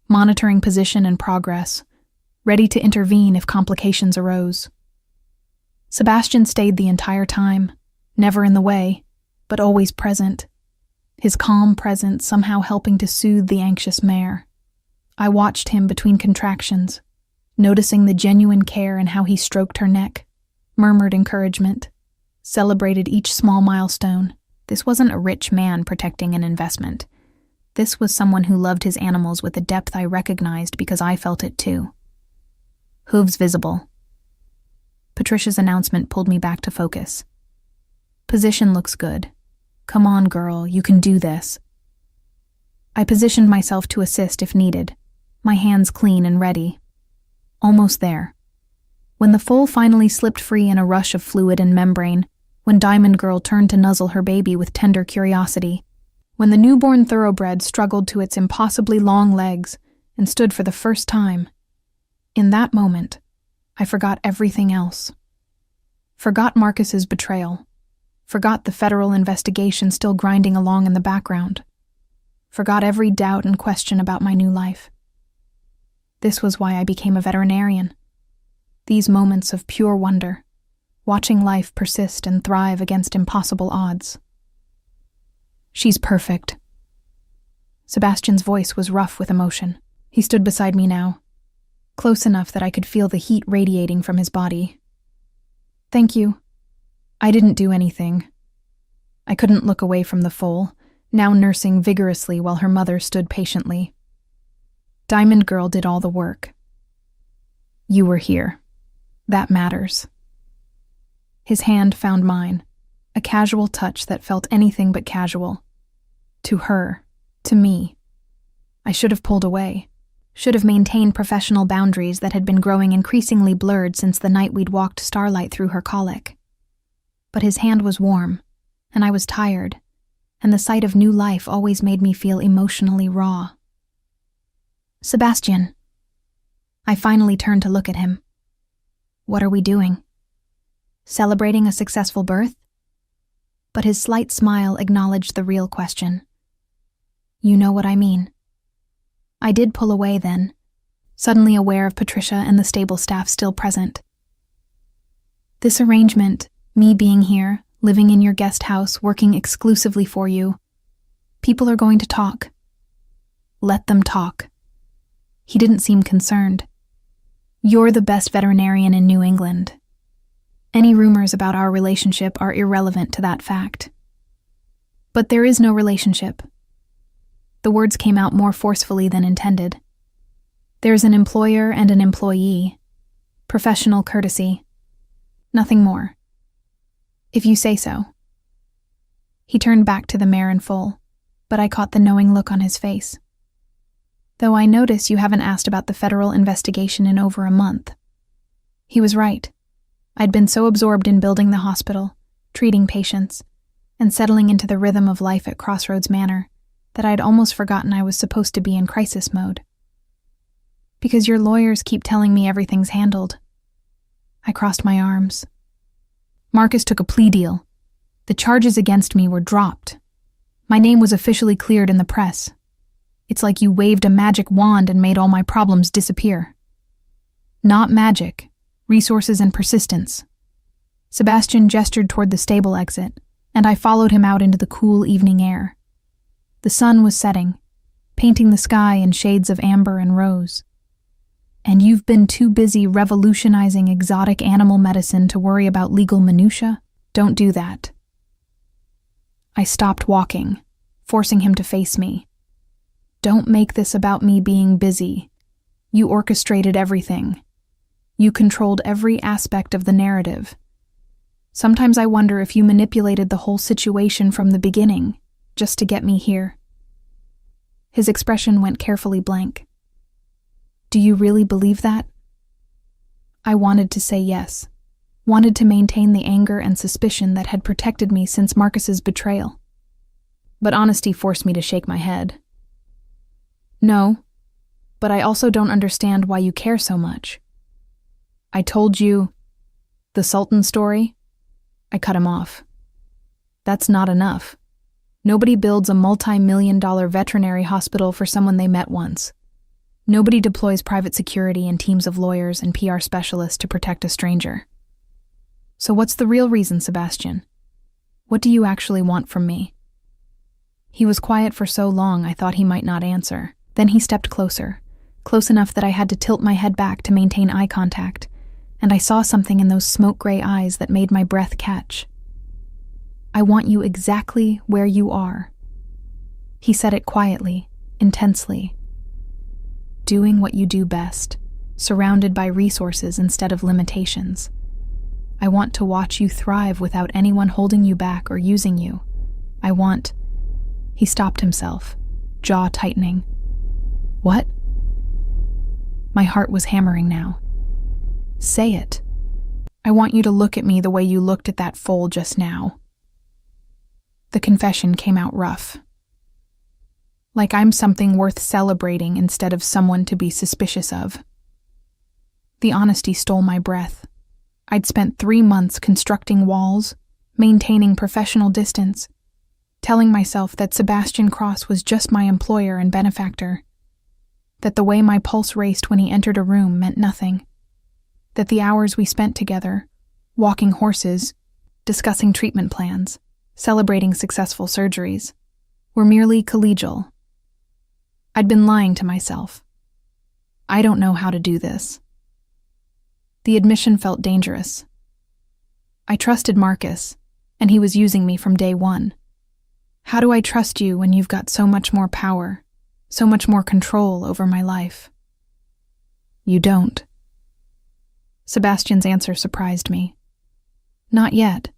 monitoring position and progress, ready to intervene if complications arose. Sebastian stayed the entire time, never in the way, but always present, his calm presence somehow helping to soothe the anxious mare. I watched him between contractions, noticing the genuine care in how he stroked her neck, murmured encouragement, celebrated each small milestone. This wasn't a rich man protecting an investment. This was someone who loved his animals with a depth I recognized because I felt it too. Hooves visible. Patricia's announcement pulled me back to focus. Position looks good. Come on, girl, you can do this. I positioned myself to assist if needed, my hands clean and ready. Almost there. When the foal finally slipped free in a rush of fluid and membrane, when Diamond Girl turned to nuzzle her baby with tender curiosity, when the newborn thoroughbred struggled to its impossibly long legs and stood for the first time, in that moment, I forgot everything else. Forgot Marcus's betrayal. Forgot the federal investigation still grinding along in the background. Forgot every doubt and question about my new life. This was why I became a veterinarian. These moments of pure wonder, watching life persist and thrive against impossible odds. She's perfect. Sebastian's voice was rough with emotion. He stood beside me now, close enough that I could feel the heat radiating from his body. Thank you. I didn't do anything. I couldn't look away from the foal, now nursing vigorously while her mother stood patiently. Diamond Girl did all the work. You were here. That matters. His hand found mine, a casual touch that felt anything but casual. To her, to me. I should have pulled away, should have maintained professional boundaries that had been growing increasingly blurred since the night we'd walked starlight through her colic. But his hand was warm, and I was tired, and the sight of new life always made me feel emotionally raw. Sebastian. I finally turned to look at him. What are we doing? Celebrating a successful birth? But his slight smile acknowledged the real question. You know what I mean. I did pull away then, suddenly aware of Patricia and the stable staff still present. This arrangement, me being here, living in your guest house, working exclusively for you, people are going to talk. Let them talk. He didn't seem concerned. You're the best veterinarian in New England. Any rumors about our relationship are irrelevant to that fact. But there is no relationship. The words came out more forcefully than intended. There's an employer and an employee. Professional courtesy. Nothing more. If you say so. He turned back to the mare in full, but I caught the knowing look on his face. Though I notice you haven't asked about the federal investigation in over a month. He was right. I'd been so absorbed in building the hospital, treating patients, and settling into the rhythm of life at Crossroads Manor that I'd almost forgotten I was supposed to be in crisis mode. Because your lawyers keep telling me everything's handled. I crossed my arms. Marcus took a plea deal. The charges against me were dropped. My name was officially cleared in the press. It's like you waved a magic wand and made all my problems disappear. Not magic, resources and persistence. Sebastian gestured toward the stable exit, and I followed him out into the cool evening air. The sun was setting, painting the sky in shades of amber and rose. And you've been too busy revolutionizing exotic animal medicine to worry about legal minutiae? Don't do that. I stopped walking, forcing him to face me. Don't make this about me being busy. You orchestrated everything. You controlled every aspect of the narrative. Sometimes I wonder if you manipulated the whole situation from the beginning, just to get me here. His expression went carefully blank. Do you really believe that? I wanted to say yes, wanted to maintain the anger and suspicion that had protected me since Marcus's betrayal. But honesty forced me to shake my head. No, but I also don't understand why you care so much. I told you the Sultan story. I cut him off. That's not enough. Nobody builds a multi-million-dollar veterinary hospital for someone they met once. Nobody deploys private security and teams of lawyers and PR specialists to protect a stranger. So what's the real reason, Sebastian? What do you actually want from me? He was quiet for so long I thought he might not answer. Then he stepped closer, close enough that I had to tilt my head back to maintain eye contact, and I saw something in those smoke-gray eyes that made my breath catch. I want you exactly where you are. He said it quietly, intensely. Doing what you do best, surrounded by resources instead of limitations. I want to watch you thrive without anyone holding you back or using you. I want... He stopped himself, jaw tightening. What? My heart was hammering now. Say it. I want you to look at me the way you looked at that foal just now. The confession came out rough. Like I'm something worth celebrating instead of someone to be suspicious of. The honesty stole my breath. I'd spent 3 months constructing walls, maintaining professional distance, telling myself that Sebastian Cross was just my employer and benefactor, that the way my pulse raced when he entered a room meant nothing, that the hours we spent together, walking horses, discussing treatment plans, celebrating successful surgeries, were merely collegial. I'd been lying to myself. I don't know how to do this. The admission felt dangerous. I trusted Marcus, and he was using me from day one. How do I trust you when you've got so much more power, so much more control over my life? You don't. Sebastian's answer surprised me. Not yet.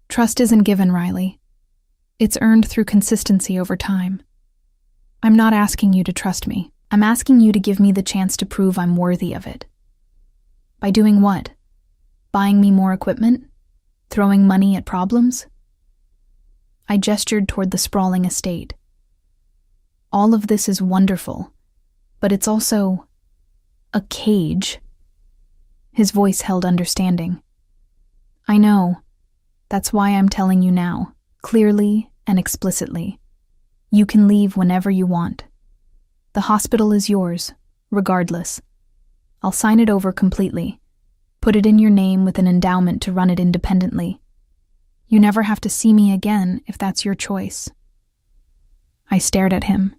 Trust isn't given, Riley. It's earned through consistency over time. I'm not asking you to trust me. I'm asking you to give me the chance to prove I'm worthy of it. By doing what? Buying me more equipment? Throwing money at problems? I gestured toward the sprawling estate. All of this is wonderful, but it's also a cage. His voice held understanding. I know. That's why I'm telling you now, clearly and explicitly. You can leave whenever you want. The hospital is yours, regardless. I'll sign it over completely. Put it in your name with an endowment to run it independently. You never have to see me again if that's your choice. I stared at him.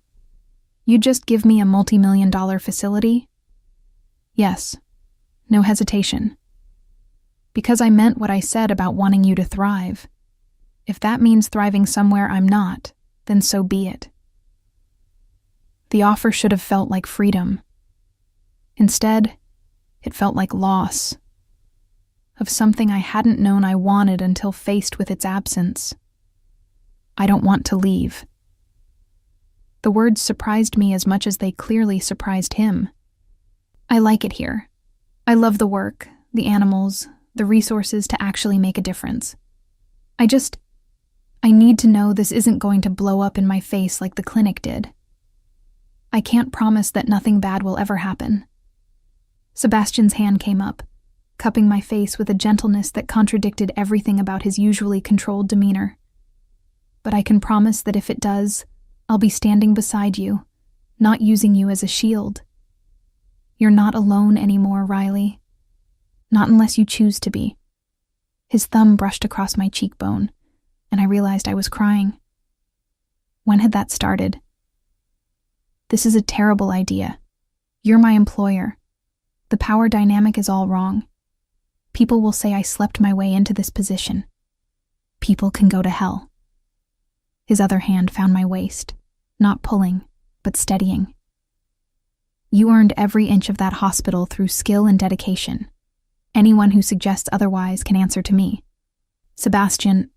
You just give me a multi-million-dollar facility? Yes. No hesitation. Because I meant what I said about wanting you to thrive. If that means thriving somewhere I'm not, then so be it. The offer should have felt like freedom. Instead, it felt like loss. Of something I hadn't known I wanted until faced with its absence. I don't want to leave. The words surprised me as much as they clearly surprised him. I like it here. I love the work, the animals, the resources to actually make a difference. I need to know this isn't going to blow up in my face like the clinic did. I can't promise that nothing bad will ever happen. Sebastian's hand came up, cupping my face with a gentleness that contradicted everything about his usually controlled demeanor. But I can promise that if it does, I'll be standing beside you, not using you as a shield. You're not alone anymore, Riley. Not unless you choose to be. His thumb brushed across my cheekbone, and I realized I was crying. When had that started? This is a terrible idea. You're my employer. The power dynamic is all wrong. People will say I slept my way into this position. People can go to hell. His other hand found my waist, not pulling, but steadying. You earned every inch of that hospital through skill and dedication. Anyone who suggests otherwise can answer to me. Sebastian.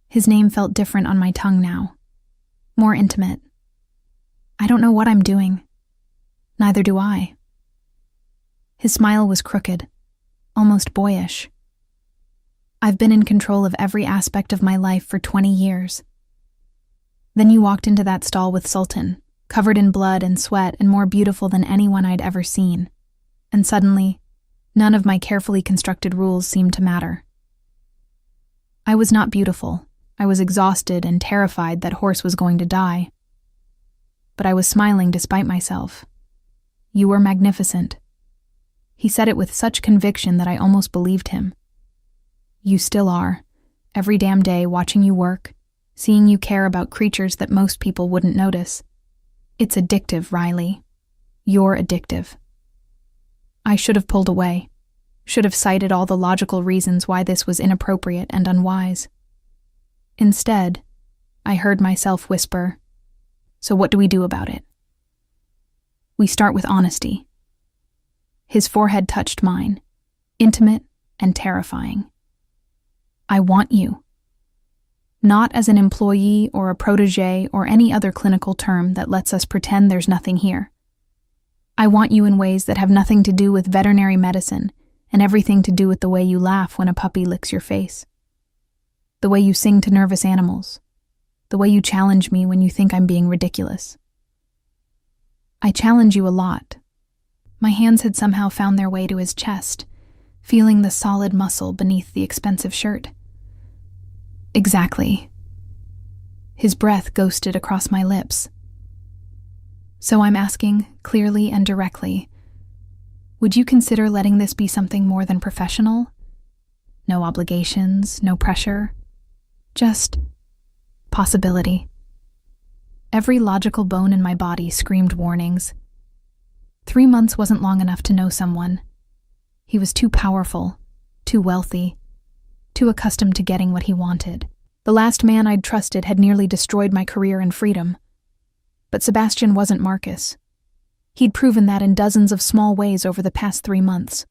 His name felt different on my tongue now. More intimate. I don't know what I'm doing. Neither do I. His smile was crooked, almost boyish. I've been in control of every aspect of my life for 20 years. Then you walked into that stall with Sultan, covered in blood and sweat and more beautiful than anyone I'd ever seen. And suddenly, none of my carefully constructed rules seemed to matter. I was not beautiful. I was exhausted and terrified that Horse was going to die. But I was smiling despite myself. You were magnificent. He said it with such conviction that I almost believed him. You still are, every damn day watching you work, seeing you care about creatures that most people wouldn't notice. It's addictive, Riley. You're addictive. I should have pulled away, should have cited all the logical reasons why this was inappropriate and unwise. Instead, I heard myself whisper, "So what do we do about it?" We start with honesty. His forehead touched mine, intimate and terrifying. I want you. Not as an employee or a protege or any other clinical term that lets us pretend there's nothing here. I want you in ways that have nothing to do with veterinary medicine and everything to do with the way you laugh when a puppy licks your face. The way you sing to nervous animals. The way you challenge me when you think I'm being ridiculous. I challenge you a lot. My hands had somehow found their way to his chest, feeling the solid muscle beneath the expensive shirt. Exactly. His breath ghosted across my lips. So I'm asking, clearly and directly, would you consider letting this be something more than professional? No obligations, no pressure. Just possibility. Every logical bone in my body screamed warnings. 3 months wasn't long enough to know someone. He was too powerful, too wealthy, too accustomed to getting what he wanted. The last man I'd trusted had nearly destroyed my career and freedom. But Sebastian wasn't Marcus. He'd proven that in dozens of small ways over the past 3 months.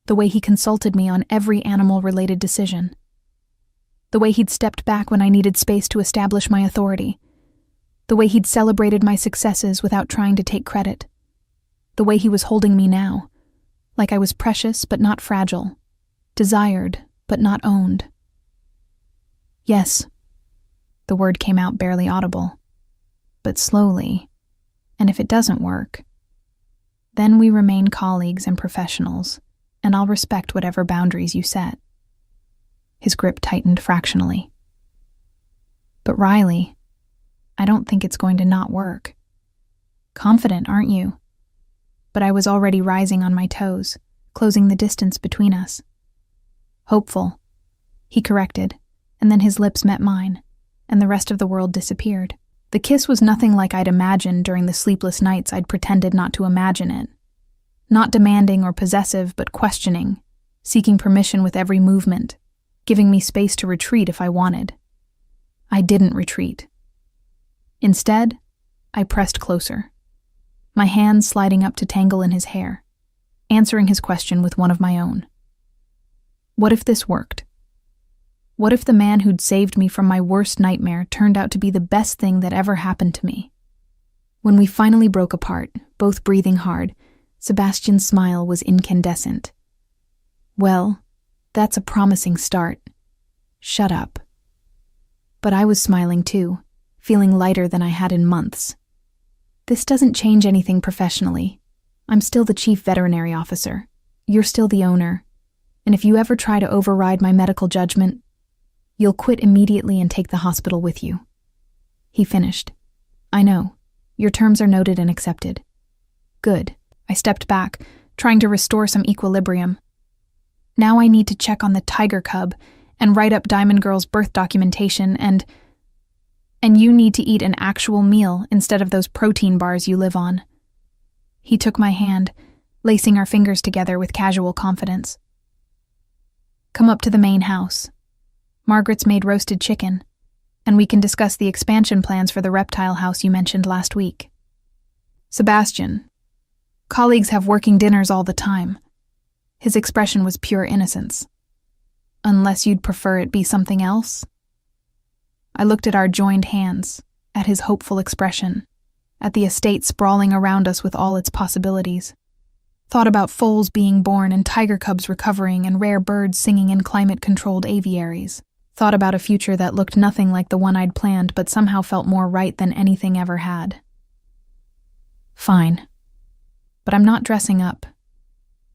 The way he consulted me on every animal-related decision. The way he'd stepped back when I needed space to establish my authority. The way he'd celebrated my successes without trying to take credit. The way he was holding me now, like I was precious but not fragile, desired but not owned. Yes, the word came out barely audible, but slowly, and if it doesn't work, then we remain colleagues and professionals, and I'll respect whatever boundaries you set. His grip tightened fractionally. But Riley, I don't think it's going to not work. Confident, aren't you? But I was already rising on my toes, closing the distance between us. Hopeful, he corrected, and then his lips met mine, and the rest of the world disappeared. The kiss was nothing like I'd imagined during the sleepless nights I'd pretended not to imagine it. Not demanding or possessive, but questioning, seeking permission with every movement, giving me space to retreat if I wanted. I didn't retreat. Instead, I pressed closer, my hands sliding up to tangle in his hair, answering his question with one of my own. What if this worked? What if the man who'd saved me from my worst nightmare turned out to be the best thing that ever happened to me? When we finally broke apart, both breathing hard, Sebastian's smile was incandescent. Well, that's a promising start. Shut up. But I was smiling too, feeling lighter than I had in months. This doesn't change anything professionally. I'm still the chief veterinary officer. You're still the owner. And if you ever try to override my medical judgment, you'll quit immediately and take the hospital with you. He finished. I know. Your terms are noted and accepted. Good. I stepped back, trying to restore some equilibrium. Now I need to check on the tiger cub and write up Diamond Girl's birth documentation and you need to eat an actual meal instead of those protein bars you live on. He took my hand, lacing our fingers together with casual confidence. Come up to the main house. Margaret's made roasted chicken, and we can discuss the expansion plans for the reptile house you mentioned last week. Sebastian. Colleagues have working dinners all the time. His expression was pure innocence. Unless you'd prefer it be something else? I looked at our joined hands, at his hopeful expression, at the estate sprawling around us with all its possibilities. Thought about foals being born and tiger cubs recovering and rare birds singing in climate-controlled aviaries. Thought about a future that looked nothing like the one I'd planned but somehow felt more right than anything ever had. Fine. But I'm not dressing up.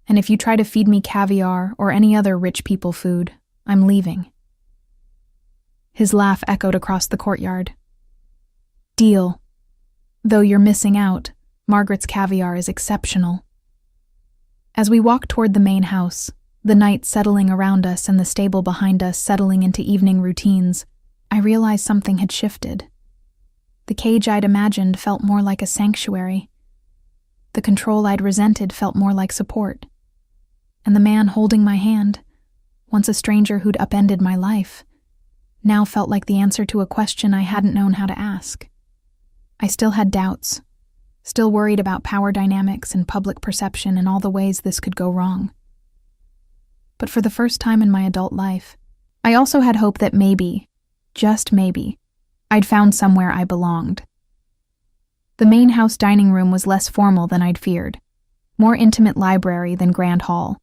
And if you try to feed me caviar or any other rich people food, I'm leaving. His laugh echoed across the courtyard. Deal. Though you're missing out, Margaret's caviar is exceptional. As we walked toward the main house, the night settling around us and the stable behind us settling into evening routines, I realized something had shifted. The cage I'd imagined felt more like a sanctuary. The control I'd resented felt more like support. And the man holding my hand, once a stranger who'd upended my life, now felt like the answer to a question I hadn't known how to ask. I still had doubts, still worried about power dynamics and public perception and all the ways this could go wrong. But for the first time in my adult life, I also had hope that maybe, just maybe, I'd found somewhere I belonged. The main house dining room was less formal than I'd feared, more intimate library than grand hall,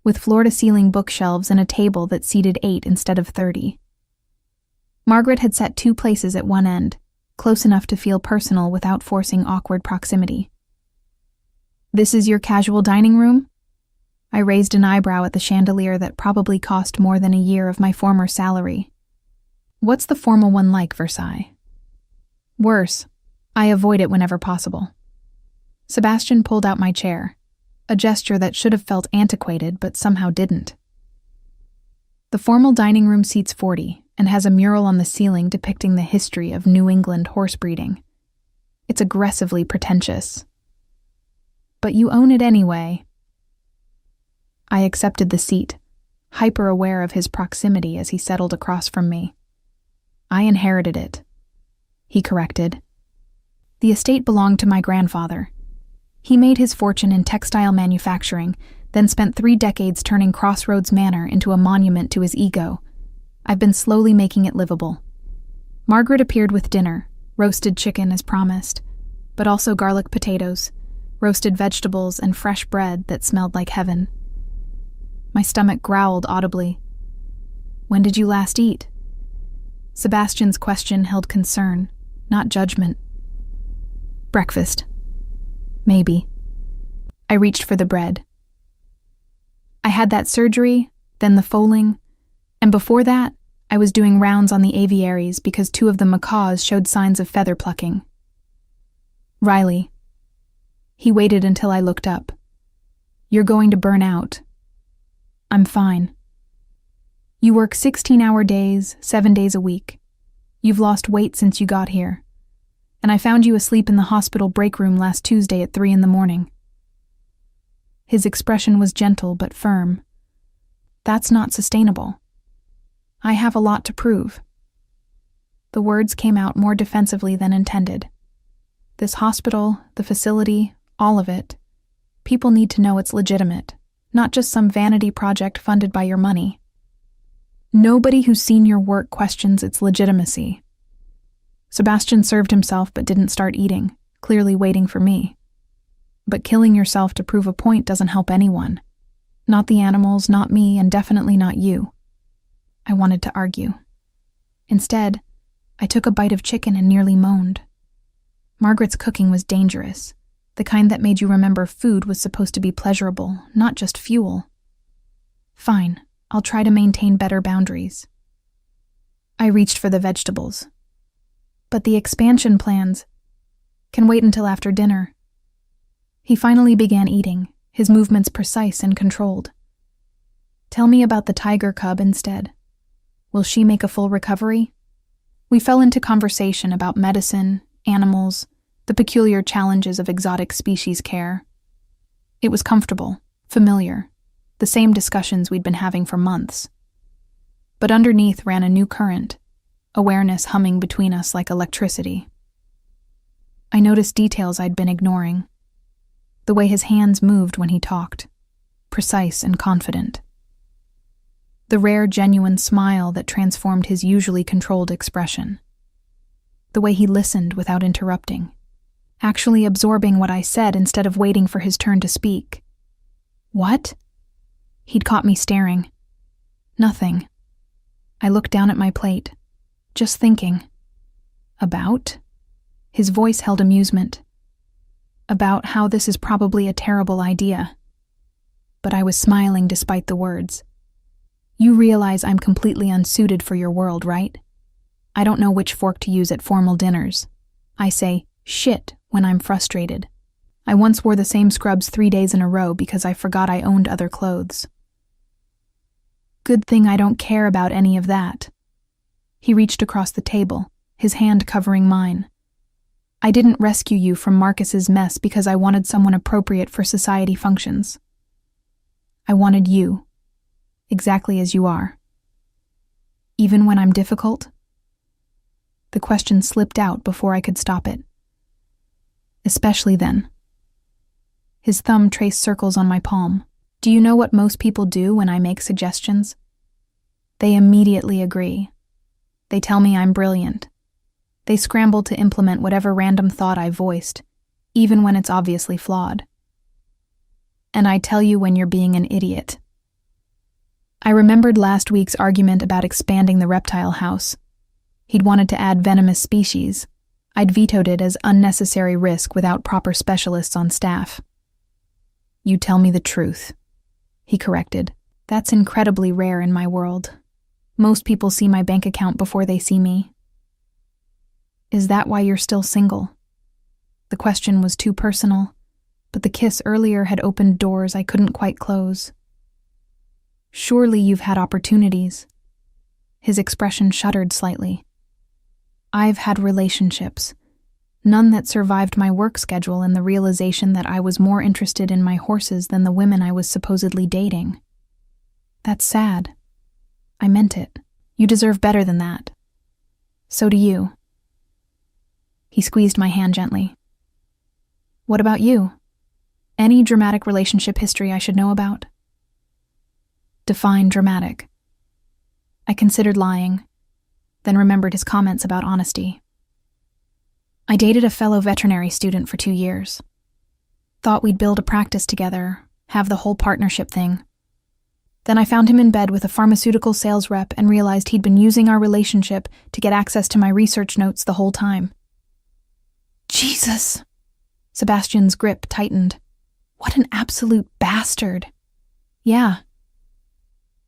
with floor-to-ceiling bookshelves and a table that seated 8 instead of 30. Margaret had set 2 places at one end, close enough to feel personal without forcing awkward proximity. This is your casual dining room? I raised an eyebrow at the chandelier that probably cost more than a year of my former salary. What's the formal one like, Versailles? Worse. I avoid it whenever possible. Sebastian pulled out my chair, a gesture that should have felt antiquated but somehow didn't. The formal dining room seats 40 and has a mural on the ceiling depicting the history of New England horse breeding. It's aggressively pretentious. But you own it anyway. I accepted the seat, hyper-aware of his proximity as he settled across from me. I inherited it. He corrected. The estate belonged to my grandfather. He made his fortune in textile manufacturing, then spent 3 decades turning Crossroads Manor into a monument to his ego. I've been slowly making it livable. Margaret appeared with dinner, roasted chicken as promised, but also garlic potatoes, roasted vegetables, and fresh bread that smelled like heaven. My stomach growled audibly. When did you last eat? Sebastian's question held concern, not judgment. Breakfast. Maybe. I reached for the bread. I had that surgery, then the foaling, and before that, I was doing rounds on the aviaries because 2 of the macaws showed signs of feather plucking. Riley. He waited until I looked up. You're going to burn out. I'm fine. You work 16-hour days, 7 days a week. You've lost weight since you got here. And I found you asleep in the hospital break room last Tuesday at 3 a.m. His expression was gentle but firm. That's not sustainable. I have a lot to prove. The words came out more defensively than intended. This hospital, the facility, all of it. People need to know it's legitimate, not just some vanity project funded by your money. Nobody who's seen your work questions its legitimacy. Sebastian served himself but didn't start eating, clearly waiting for me. But killing yourself to prove a point doesn't help anyone. Not the animals, not me, and definitely not you. I wanted to argue. Instead, I took a bite of chicken and nearly moaned. Margaret's cooking was dangerous, the kind that made you remember food was supposed to be pleasurable, not just fuel. Fine, I'll try to maintain better boundaries. I reached for the vegetables. But the expansion plans can wait until after dinner. He finally began eating, his movements precise and controlled. Tell me about the tiger cub instead. Will she make a full recovery? We fell into conversation about medicine, animals, the peculiar challenges of exotic species care. It was comfortable, familiar, the same discussions we'd been having for months. But underneath ran a new current, awareness humming between us like electricity. I noticed details I'd been ignoring. The way his hands moved when he talked, precise and confident. The rare, genuine smile that transformed his usually controlled expression. The way he listened without interrupting, actually absorbing what I said instead of waiting for his turn to speak. What? He'd caught me staring. Nothing. I looked down at my plate, just thinking. About? His voice held amusement. About how this is probably a terrible idea. But I was smiling despite the words. You realize I'm completely unsuited for your world, right? I don't know which fork to use at formal dinners. I say, shit, when I'm frustrated. I once wore the same scrubs 3 days in a row because I forgot I owned other clothes. Good thing I don't care about any of that. He reached across the table, his hand covering mine. I didn't rescue you from Marcus's mess because I wanted someone appropriate for society functions. I wanted you. Exactly as you are. Even when I'm difficult? The question slipped out before I could stop it. Especially then. His thumb traced circles on my palm. Do you know what most people do when I make suggestions? They immediately agree. They tell me I'm brilliant. They scramble to implement whatever random thought I voiced, even when it's obviously flawed. And I tell you when you're being an idiot. I remembered last week's argument about expanding the reptile house. He'd wanted to add venomous species. I'd vetoed it as unnecessary risk without proper specialists on staff. You tell me the truth, he corrected. That's incredibly rare in my world. Most people see my bank account before they see me. Is that why you're still single? The question was too personal, but the kiss earlier had opened doors I couldn't quite close. Surely you've had opportunities. His expression shuddered slightly. I've had relationships, none that survived my work schedule and the realization that I was more interested in my horses than the women I was supposedly dating. That's sad. I meant it. You deserve better than that. So do you. He squeezed my hand gently. What about you? Any dramatic relationship history I should know about? Define dramatic. I considered lying, then remembered his comments about honesty. I dated a fellow veterinary student for 2 years. Thought we'd build a practice together, have the whole partnership thing. Then I found him in bed with a pharmaceutical sales rep and realized he'd been using our relationship to get access to my research notes the whole time. Jesus! Sebastian's grip tightened. What an absolute bastard. Yeah.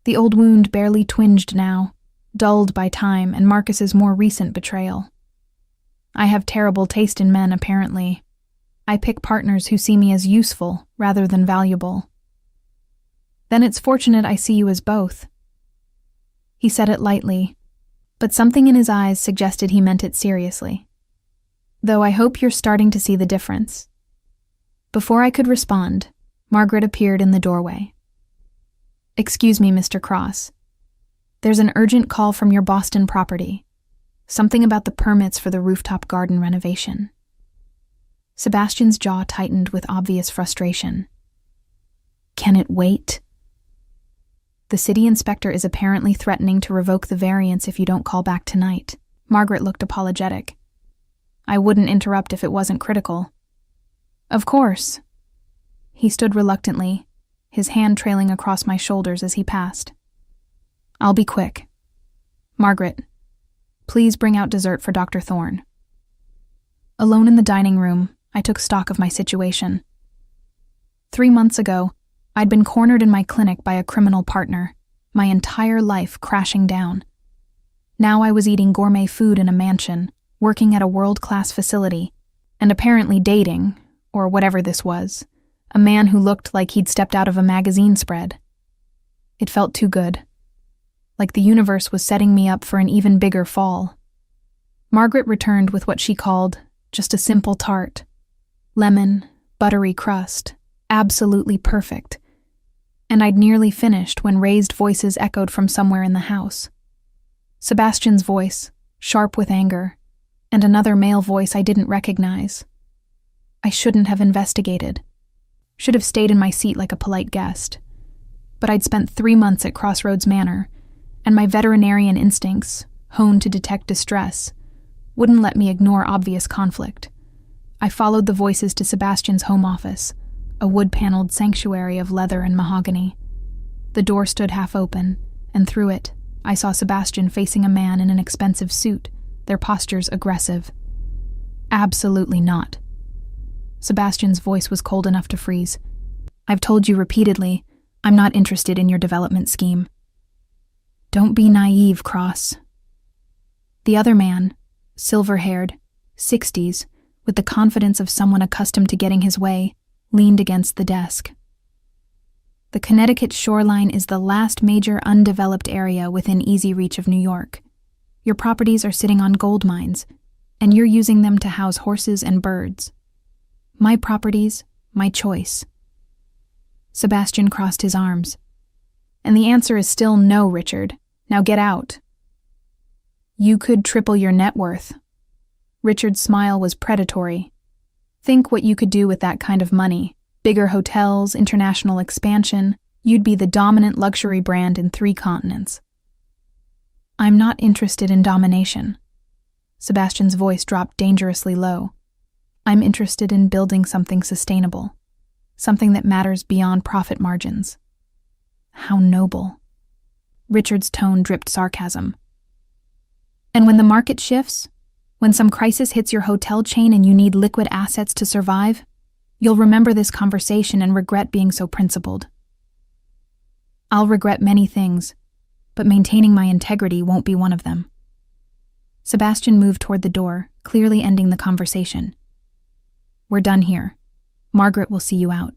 The old wound barely twinged now, dulled by time and Marcus's more recent betrayal. I have terrible taste in men, apparently. I pick partners who see me as useful rather than valuable. Then it's fortunate I see you as both. He said it lightly, but something in his eyes suggested he meant it seriously. Though I hope you're starting to see the difference. Before I could respond, Margaret appeared in the doorway. Excuse me, Mr. Cross. There's an urgent call from your Boston property. Something about the permits for the rooftop garden renovation. Sebastian's jaw tightened with obvious frustration. Can it wait? The city inspector is apparently threatening to revoke the variance if you don't call back tonight. Margaret looked apologetic. I wouldn't interrupt if it wasn't critical. Of course. He stood reluctantly, his hand trailing across my shoulders as he passed. I'll be quick. Margaret, please bring out dessert for Dr. Thorne. Alone in the dining room, I took stock of my situation. 3 months ago, I'd been cornered in my clinic by a criminal partner, my entire life crashing down. Now I was eating gourmet food in a mansion, working at a world-class facility, and apparently dating, or whatever this was, a man who looked like he'd stepped out of a magazine spread. It felt too good, like the universe was setting me up for an even bigger fall. Margaret returned with what she called just a simple tart. Lemon, buttery crust, absolutely perfect. And I'd nearly finished when raised voices echoed from somewhere in the house. Sebastian's voice, sharp with anger, and another male voice I didn't recognize. I shouldn't have investigated. Should have stayed in my seat like a polite guest. But I'd spent 3 months at Crossroads Manor, and my veterinarian instincts, honed to detect distress, wouldn't let me ignore obvious conflict. I followed the voices to Sebastian's home office, a wood-paneled sanctuary of leather and mahogany. The door stood half open, and through it, I saw Sebastian facing a man in an expensive suit, their postures aggressive. Absolutely not. Sebastian's voice was cold enough to freeze. I've told you repeatedly, I'm not interested in your development scheme. Don't be naive, Cross. The other man, silver-haired, 60s, with the confidence of someone accustomed to getting his way, leaned against the desk. The Connecticut shoreline is the last major undeveloped area within easy reach of New York. Your properties are sitting on gold mines, and you're using them to house horses and birds. My properties, my choice. Sebastian crossed his arms. And the answer is still no, Richard. Now get out. You could triple your net worth. Richard's smile was predatory. Think what you could do with that kind of money. Bigger hotels, international expansion. You'd be the dominant luxury brand in 3 continents. I'm not interested in domination. Sebastian's voice dropped dangerously low. I'm interested in building something sustainable. Something that matters beyond profit margins. How noble. Richard's tone dripped sarcasm. And when the market shifts, when some crisis hits your hotel chain and you need liquid assets to survive, you'll remember this conversation and regret being so principled. I'll regret many things, but maintaining my integrity won't be one of them. Sebastian moved toward the door, clearly ending the conversation. We're done here. Margaret will see you out.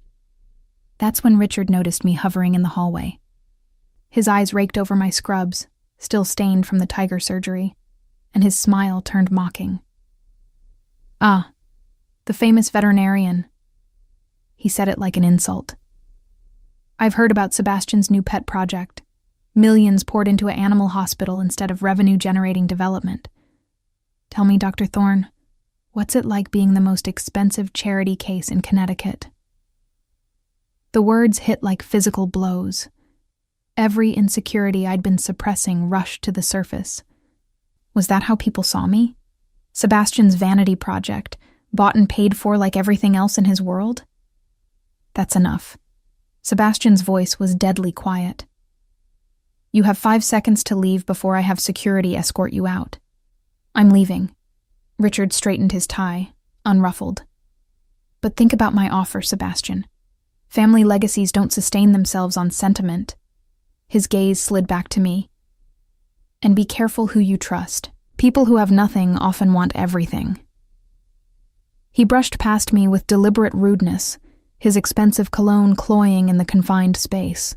That's when Richard noticed me hovering in the hallway. His eyes raked over my scrubs, still stained from the tiger surgery, and his smile turned mocking. Ah, the famous veterinarian. He said it like an insult. I've heard about Sebastian's new pet project. Millions poured into an animal hospital instead of revenue-generating development. Tell me, Dr. Thorne, what's it like being the most expensive charity case in Connecticut? The words hit like physical blows. Every insecurity I'd been suppressing rushed to the surface. Was that how people saw me? Sebastian's vanity project, bought and paid for like everything else in his world? That's enough. Sebastian's voice was deadly quiet. You have 5 seconds to leave before I have security escort you out. I'm leaving. Richard straightened his tie, unruffled. But think about my offer, Sebastian. Family legacies don't sustain themselves on sentiment. His gaze slid back to me. And be careful who you trust. People who have nothing often want everything. He brushed past me with deliberate rudeness, his expensive cologne cloying in the confined space.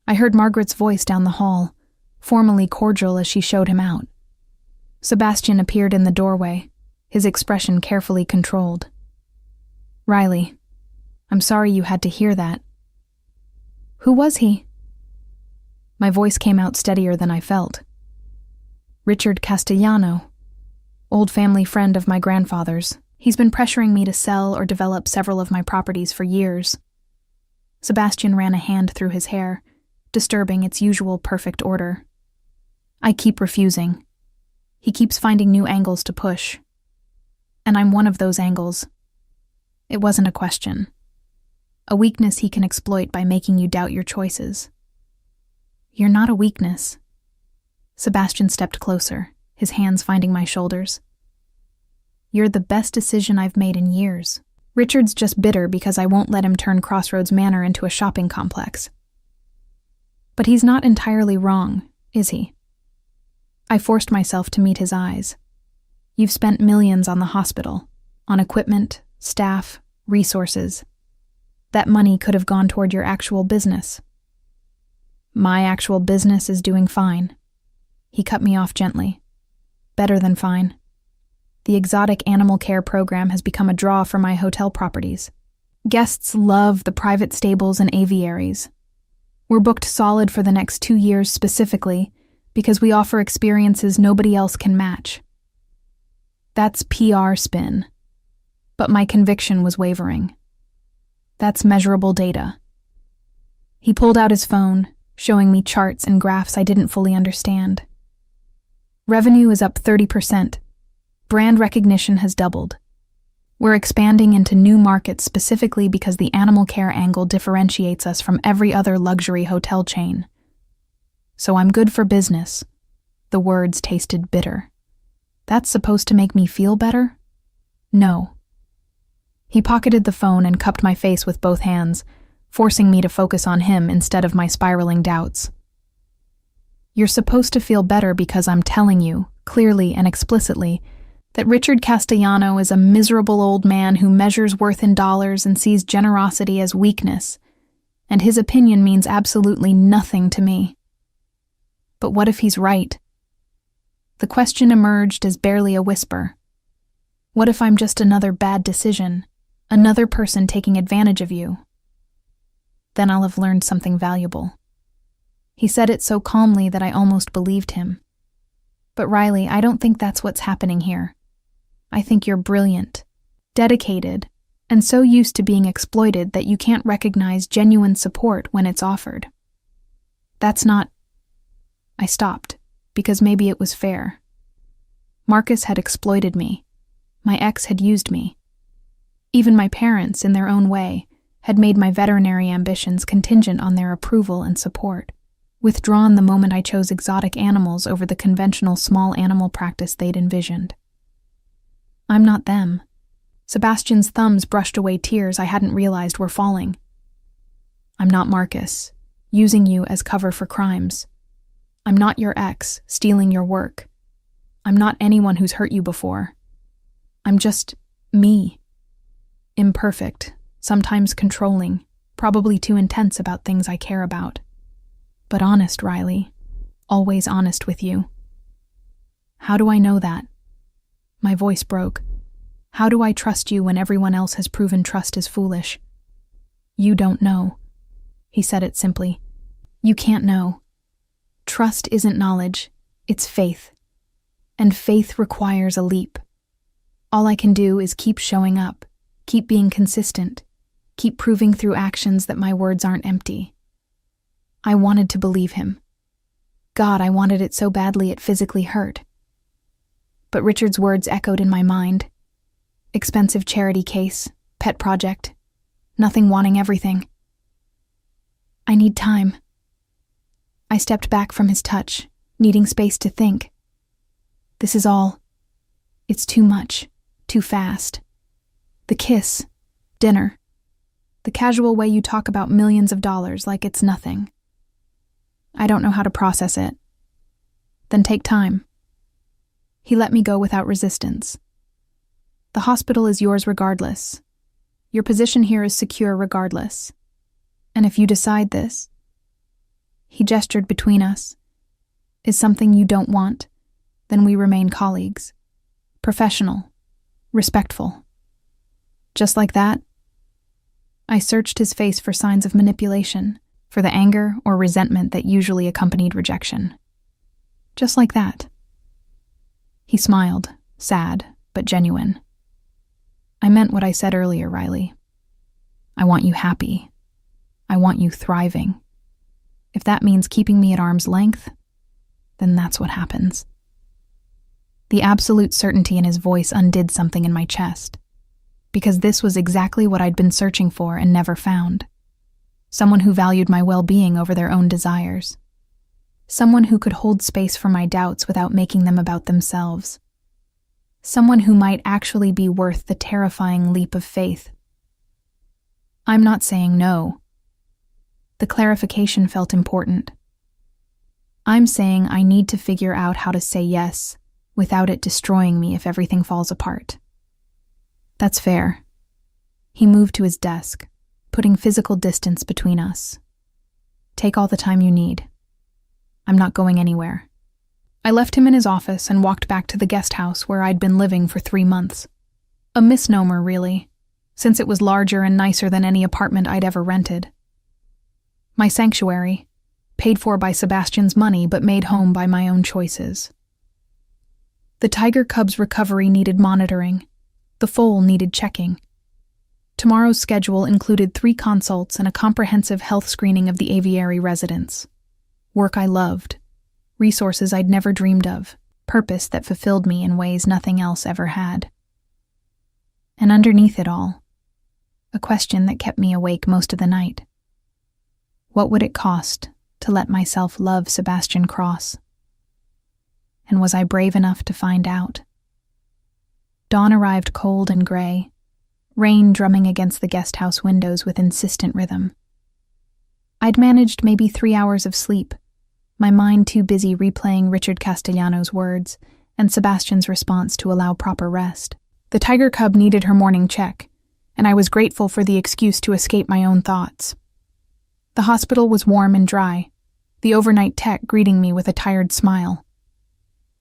I heard Margaret's voice down the hall, formally cordial as she showed him out. Sebastian appeared in the doorway, his expression carefully controlled. Riley, I'm sorry you had to hear that. Who was he? My voice came out steadier than I felt. Richard Castellano, old family friend of my grandfather's. He's been pressuring me to sell or develop several of my properties for years. Sebastian ran a hand through his hair, disturbing its usual perfect order. I keep refusing. He keeps finding new angles to push. And I'm one of those angles. It wasn't a question. A weakness he can exploit by making you doubt your choices. You're not a weakness. Sebastian stepped closer, his hands finding my shoulders. You're the best decision I've made in years. Richard's just bitter because I won't let him turn Crossroads Manor into a shopping complex. But he's not entirely wrong, is he? I forced myself to meet his eyes. You've spent millions on the hospital, on equipment, staff, resources. That money could have gone toward your actual business. My actual business is doing fine. He cut me off gently. Better than fine. The exotic animal care program has become a draw for my hotel properties. Guests love the private stables and aviaries. We're booked solid for the next 2 years specifically because we offer experiences nobody else can match. That's PR spin. But my conviction was wavering. That's measurable data. He pulled out his phone, showing me charts and graphs I didn't fully understand. Revenue is up 30%. Brand recognition has doubled. We're expanding into new markets specifically because the animal care angle differentiates us from every other luxury hotel chain. So I'm good for business. The words tasted bitter. That's supposed to make me feel better? No. He pocketed the phone and cupped my face with both hands, forcing me to focus on him instead of my spiraling doubts. You're supposed to feel better because I'm telling you, clearly and explicitly, that Richard Castellano is a miserable old man who measures worth in dollars and sees generosity as weakness, and his opinion means absolutely nothing to me. But what if he's right? The question emerged as barely a whisper. What if I'm just another bad decision, another person taking advantage of you? Then I'll have learned something valuable. He said it so calmly that I almost believed him. But Riley, I don't think that's what's happening here. I think you're brilliant, dedicated, and so used to being exploited that you can't recognize genuine support when it's offered. That's not... I stopped, because maybe it was fair. Marcus had exploited me. My ex had used me. Even my parents, in their own way, had made my veterinary ambitions contingent on their approval and support, withdrawn the moment I chose exotic animals over the conventional small animal practice they'd envisioned. I'm not them. Sebastian's thumbs brushed away tears I hadn't realized were falling. I'm not Marcus, using you as cover for crimes. I'm not your ex, stealing your work. I'm not anyone who's hurt you before. I'm just me. Imperfect, sometimes controlling, probably too intense about things I care about. But honest, Riley. Always honest with you. How do I know that? My voice broke. How do I trust you when everyone else has proven trust is foolish? You don't know. He said it simply. You can't know. Trust isn't knowledge, it's faith. And faith requires a leap. All I can do is keep showing up, keep being consistent, keep proving through actions that my words aren't empty. I wanted to believe him. God, I wanted it so badly it physically hurt. But Richard's words echoed in my mind. Expensive charity case, pet project, nothing wanting everything. I need time. I stepped back from his touch, needing space to think. This is all. It's too much, too fast. The kiss, dinner, the casual way you talk about millions of dollars like it's nothing. I don't know how to process it. Then take time. He let me go without resistance. The hospital is yours regardless. Your position here is secure regardless. And if you decide this, he gestured between us, is something you don't want, then we remain colleagues. Professional. Respectful. Just like that? I searched his face for signs of manipulation, for the anger or resentment that usually accompanied rejection. Just like that. He smiled, sad, but genuine. I meant what I said earlier, Riley. I want you happy. I want you thriving. If that means keeping me at arm's length, then that's what happens. The absolute certainty in his voice undid something in my chest, because this was exactly what I'd been searching for and never found. Someone who valued my well-being over their own desires. Someone who could hold space for my doubts without making them about themselves. Someone who might actually be worth the terrifying leap of faith. I'm not saying no. The clarification felt important. I'm saying I need to figure out how to say yes without it destroying me if everything falls apart. That's fair. He moved to his desk, putting physical distance between us. Take all the time you need. I'm not going anywhere. I left him in his office and walked back to the guest house where I'd been living for 3 months. A misnomer, really, since it was larger and nicer than any apartment I'd ever rented. My sanctuary, paid for by Sebastian's money but made home by my own choices. The tiger cub's recovery needed monitoring. The foal needed checking. Tomorrow's schedule included 3 consults and a comprehensive health screening of the aviary residents. Work I loved, resources I'd never dreamed of, purpose that fulfilled me in ways nothing else ever had. And underneath it all, a question that kept me awake most of the night. What would it cost to let myself love Sebastian Cross? And was I brave enough to find out? Dawn arrived cold and gray, rain drumming against the guest house windows with insistent rhythm. I'd managed maybe 3 hours of sleep, my mind too busy replaying Richard Castellano's words and Sebastian's response to allow proper rest. The tiger cub needed her morning check, and I was grateful for the excuse to escape my own thoughts. The hospital was warm and dry, the overnight tech greeting me with a tired smile.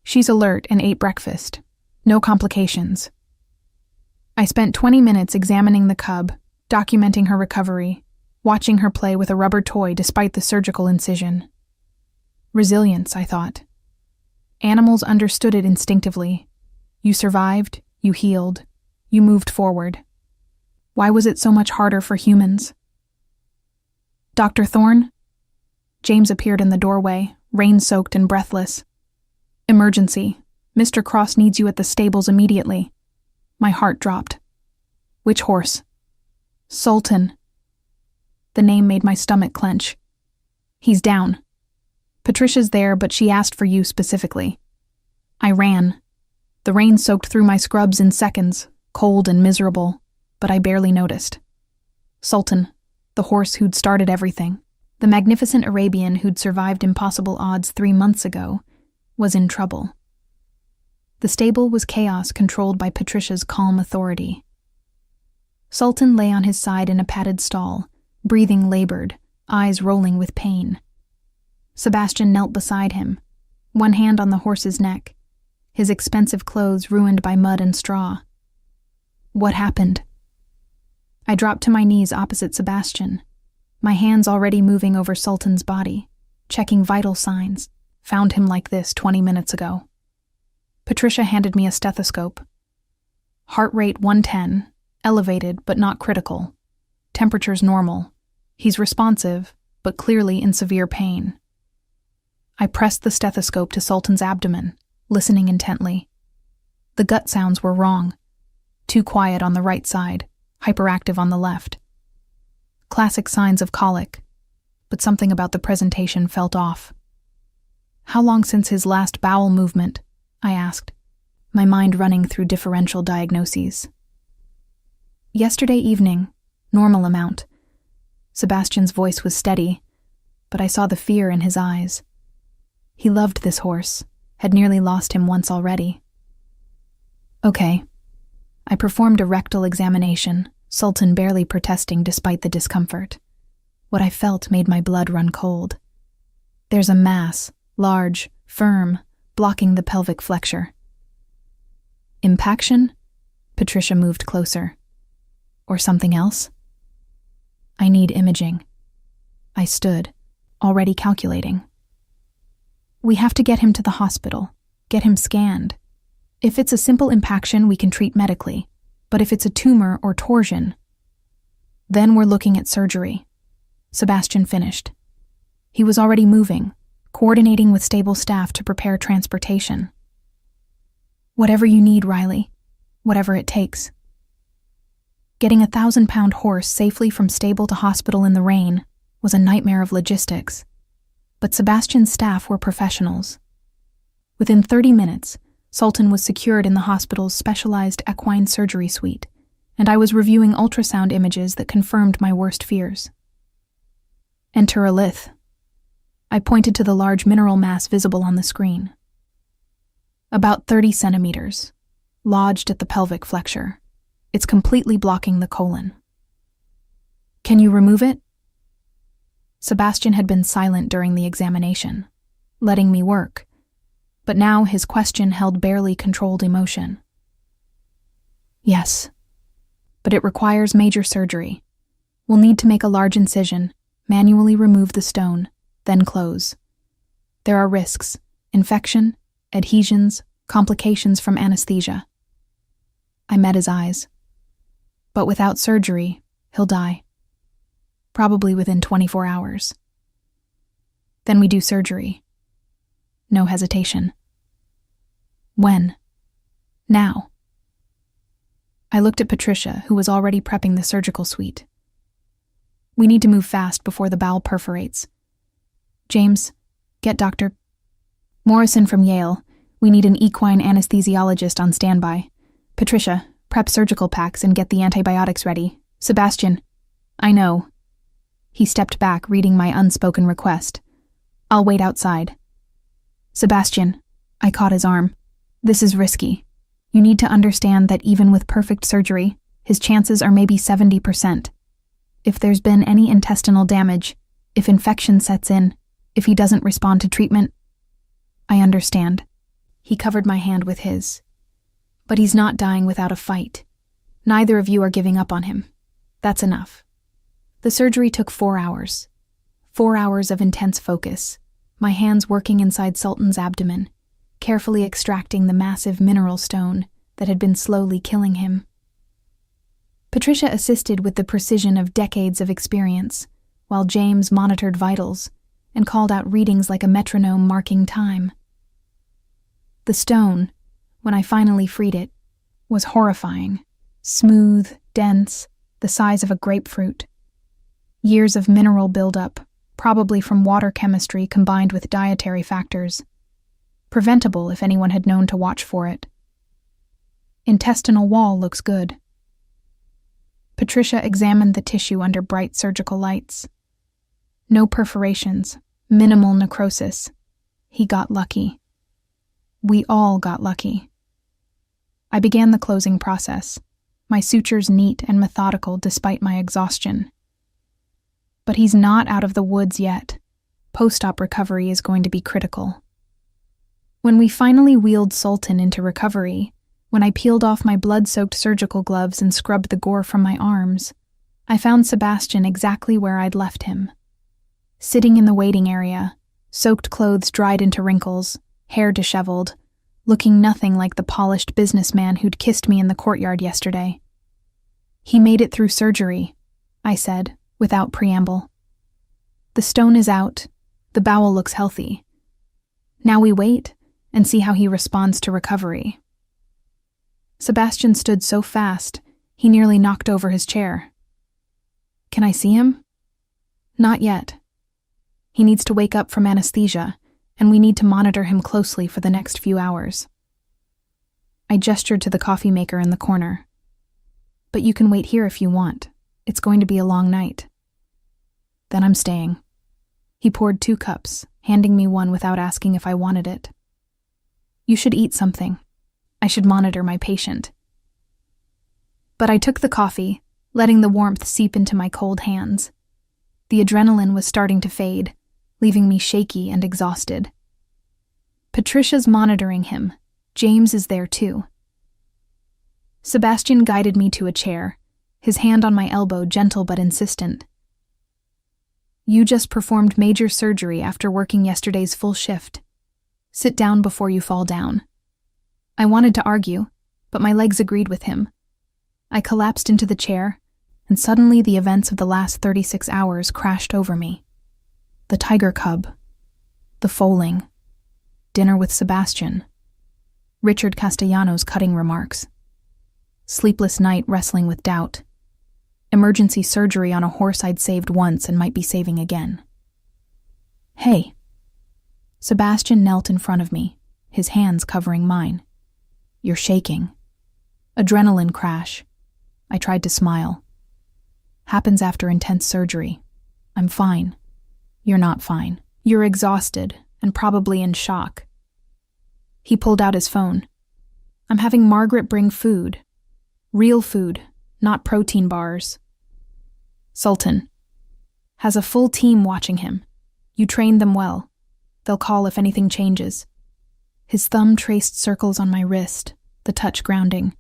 She's alert and ate breakfast. No complications. I spent 20 minutes examining the cub, documenting her recovery, watching her play with a rubber toy despite the surgical incision. Resilience, I thought. Animals understood it instinctively. You survived, you healed, you moved forward. Why was it so much harder for humans? Dr. Thorne? James appeared in the doorway, rain-soaked and breathless. Emergency. Mr. Cross needs you at the stables immediately. My heart dropped. Which horse? Sultan. The name made my stomach clench. He's down. Patricia's there, but she asked for you specifically. I ran. The rain soaked through my scrubs in seconds, cold and miserable, but I barely noticed. Sultan, the horse who'd started everything, the magnificent Arabian who'd survived impossible odds 3 months ago, was in trouble. The stable was chaos controlled by Patricia's calm authority. Sultan lay on his side in a padded stall, breathing labored, eyes rolling with pain. Sebastian knelt beside him, one hand on the horse's neck, his expensive clothes ruined by mud and straw. What happened? I dropped to my knees opposite Sebastian, my hands already moving over Sultan's body, checking vital signs. Found him like this 20 minutes ago. Patricia handed me a stethoscope. Heart rate 110, elevated but not critical. Temperature's normal. He's responsive, but clearly in severe pain. I pressed the stethoscope to Sultan's abdomen, listening intently. The gut sounds were wrong. Too quiet on the right side, hyperactive on the left. Classic signs of colic, but something about the presentation felt off. How long since his last bowel movement? I asked, my mind running through differential diagnoses. Yesterday evening, normal amount. Sebastian's voice was steady, but I saw the fear in his eyes. He loved this horse, had nearly lost him once already. Okay. I performed a rectal examination, Sultan barely protesting despite the discomfort. What I felt made my blood run cold. There's a mass, large, firm, blocking the pelvic flexure. Impaction? Patricia moved closer. Or something else? I need imaging. I stood, already calculating. We have to get him to the hospital, get him scanned. If it's a simple impaction, we can treat medically, but if it's a tumor or torsion, then we're looking at surgery. Sebastian finished. He was already moving, coordinating with stable staff to prepare transportation. Whatever you need, Riley. Whatever it takes. Getting a 1,000-pound horse safely from stable to hospital in the rain was a nightmare of logistics. But Sebastian's staff were professionals. Within 30 minutes, Sultan was secured in the hospital's specialized equine surgery suite, and I was reviewing ultrasound images that confirmed my worst fears. Enter a lith. I pointed to the large mineral mass visible on the screen. About 30 centimeters, lodged at the pelvic flexure. It's completely blocking the colon. Can you remove it? Sebastian had been silent during the examination, letting me work, but now his question held barely controlled emotion. Yes, but it requires major surgery. We'll need to make a large incision, manually remove the stone, then close. There are risks: infection, adhesions, complications from anesthesia. I met his eyes. But without surgery, he'll die. Probably within 24 hours. Then we do surgery. No hesitation. When? Now. I looked at Patricia, who was already prepping the surgical suite. We need to move fast before the bowel perforates. James, get Dr. Morrison from Yale. We need an equine anesthesiologist on standby. Patricia, prep surgical packs and get the antibiotics ready. Sebastian, I know. He stepped back, reading my unspoken request. I'll wait outside. Sebastian, I caught his arm. This is risky. You need to understand that even with perfect surgery, his chances are maybe 70%. If there's been any intestinal damage, if infection sets in, if he doesn't respond to treatment. I understand. He covered my hand with his. But he's not dying without a fight. Neither of you are giving up on him. That's enough. The surgery took 4 hours. 4 hours of intense focus, my hands working inside Sultan's abdomen, carefully extracting the massive mineral stone that had been slowly killing him. Patricia assisted with the precision of decades of experience, while James monitored vitals and called out readings like a metronome marking time. The stone, when I finally freed it, was horrifying, smooth, dense, the size of a grapefruit. Years of mineral buildup, probably from water chemistry combined with dietary factors. Preventable if anyone had known to watch for it. Intestinal wall looks good. Patricia examined the tissue under bright surgical lights. No perforations, minimal necrosis. He got lucky. We all got lucky. I began the closing process, my sutures neat and methodical despite my exhaustion. But he's not out of the woods yet. Post-op recovery is going to be critical. When we finally wheeled Sultan into recovery, when I peeled off my blood-soaked surgical gloves and scrubbed the gore from my arms, I found Sebastian exactly where I'd left him. Sitting in the waiting area, soaked clothes dried into wrinkles, hair disheveled, looking nothing like the polished businessman who'd kissed me in the courtyard yesterday. He made it through surgery, I said, without preamble. The stone is out, the bowel looks healthy. Now we wait and see how he responds to recovery. Sebastian stood so fast, he nearly knocked over his chair. Can I see him? Not yet. He needs to wake up from anesthesia, and we need to monitor him closely for the next few hours. I gestured to the coffee maker in the corner. But you can wait here if you want. It's going to be a long night. Then I'm staying. He poured 2 cups, handing me one without asking if I wanted it. You should eat something. I should monitor my patient. But I took the coffee, letting the warmth seep into my cold hands. The adrenaline was starting to fade, leaving me shaky and exhausted. Patricia's monitoring him. James is there too. Sebastian guided me to a chair, his hand on my elbow, gentle but insistent. You just performed major surgery after working yesterday's full shift. Sit down before you fall down. I wanted to argue, but my legs agreed with him. I collapsed into the chair, and suddenly the events of the last 36 hours crashed over me. The tiger cub, the foaling, dinner with Sebastian, Richard Castellanos' cutting remarks, sleepless night wrestling with doubt, emergency surgery on a horse I'd saved once and might be saving again. Hey. Sebastian knelt in front of me, his hands covering mine. You're shaking. Adrenaline crash. I tried to smile. Happens after intense surgery. I'm fine. You're not fine. You're exhausted and probably in shock. He pulled out his phone. I'm having Margaret bring food. Real food, not protein bars. Sultan. Has a full team watching him. You trained them well. They'll call if anything changes. His thumb traced circles on my wrist, the touch grounding.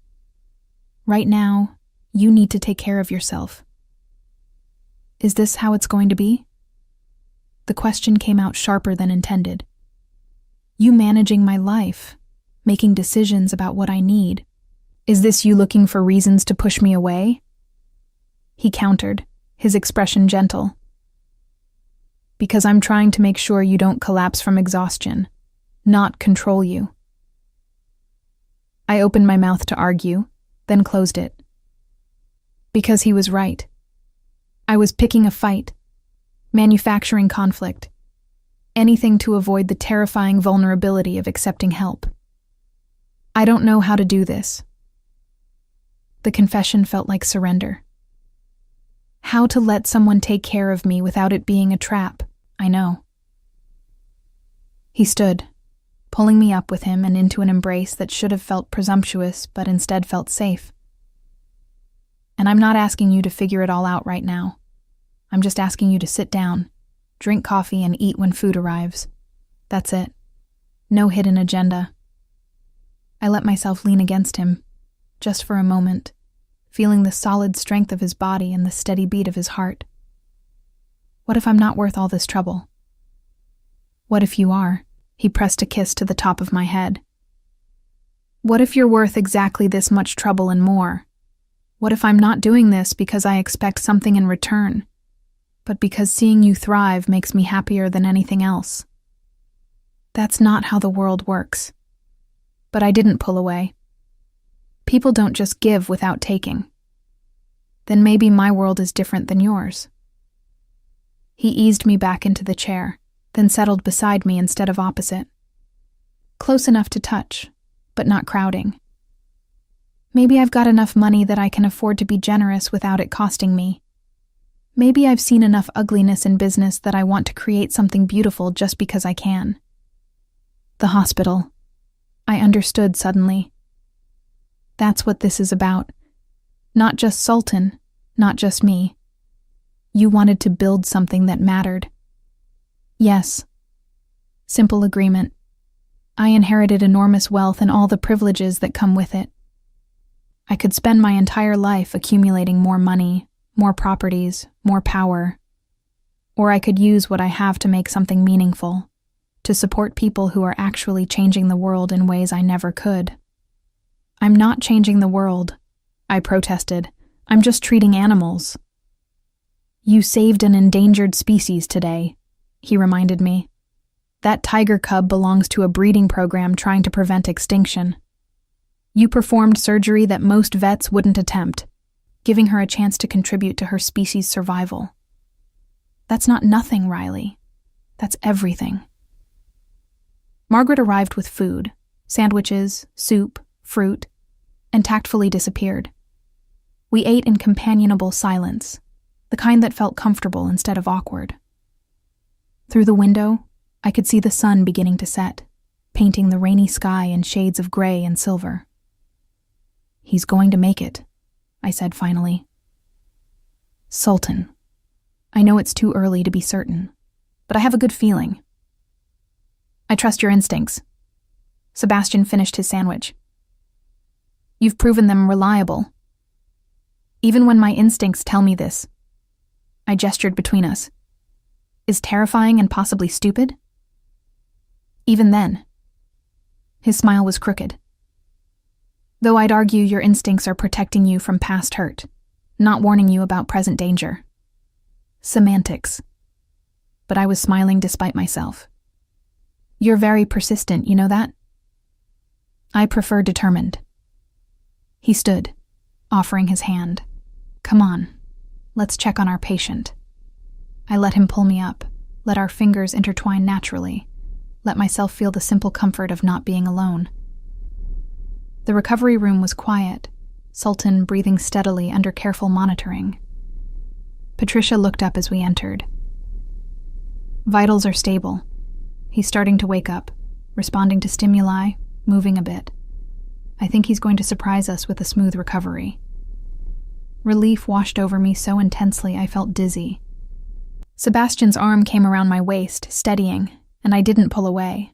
Right now, you need to take care of yourself. Is this how it's going to be? The question came out sharper than intended. You managing my life, making decisions about what I need. Is this you looking for reasons to push me away? He countered, his expression gentle. Because I'm trying to make sure you don't collapse from exhaustion, not control you. I opened my mouth to argue, then closed it. Because he was right. I was picking a fight, manufacturing conflict, anything to avoid the terrifying vulnerability of accepting help. I don't know how to do this. The confession felt like surrender. How to let someone take care of me without it being a trap, I know. He stood, pulling me up with him and into an embrace that should have felt presumptuous but instead felt safe. And I'm not asking you to figure it all out right now. I'm just asking you to sit down, drink coffee, and eat when food arrives. That's it. No hidden agenda. I let myself lean against him, just for a moment, feeling the solid strength of his body and the steady beat of his heart. What if I'm not worth all this trouble? What if you are? He pressed a kiss to the top of my head. What if you're worth exactly this much trouble and more? What if I'm not doing this because I expect something in return, but because seeing you thrive makes me happier than anything else? That's not how the world works. But I didn't pull away. People don't just give without taking. Then maybe my world is different than yours. He eased me back into the chair, then settled beside me instead of opposite. Close enough to touch, but not crowding. Maybe I've got enough money that I can afford to be generous without it costing me. Maybe I've seen enough ugliness in business that I want to create something beautiful just because I can. The hospital. I understood suddenly. That's what this is about. Not just Sultan, not just me. You wanted to build something that mattered. Yes. Simple agreement. I inherited enormous wealth and all the privileges that come with it. I could spend my entire life accumulating more money, more properties, more power. Or I could use what I have to make something meaningful, to support people who are actually changing the world in ways I never could. I'm not changing the world, I protested. I'm just treating animals. You saved an endangered species today, he reminded me. That tiger cub belongs to a breeding program trying to prevent extinction. You performed surgery that most vets wouldn't attempt, giving her a chance to contribute to her species' survival. That's not nothing, Riley. That's everything. Margaret arrived with food, sandwiches, soup, fruit, and tactfully disappeared. We ate in companionable silence, the kind that felt comfortable instead of awkward. Through the window, I could see the sun beginning to set, painting the rainy sky in shades of gray and silver. He's going to make it, I said finally. Sultan. I know it's too early to be certain, but I have a good feeling. I trust your instincts. Sebastian finished his sandwich. You've proven them reliable. Even when my instincts tell me this, I gestured between us, is terrifying and possibly stupid? Even then. His smile was crooked. Though I'd argue your instincts are protecting you from past hurt, not warning you about present danger. Semantics. But I was smiling despite myself. You're very persistent, you know that? I prefer determined. He stood, offering his hand. Come on, let's check on our patient. I let him pull me up, let our fingers intertwine naturally, let myself feel the simple comfort of not being alone. The recovery room was quiet, Sultan breathing steadily under careful monitoring. Patricia looked up as we entered. Vitals are stable. He's starting to wake up, responding to stimuli, moving a bit. I think he's going to surprise us with a smooth recovery. Relief washed over me so intensely I felt dizzy. Sebastian's arm came around my waist, steadying, and I didn't pull away.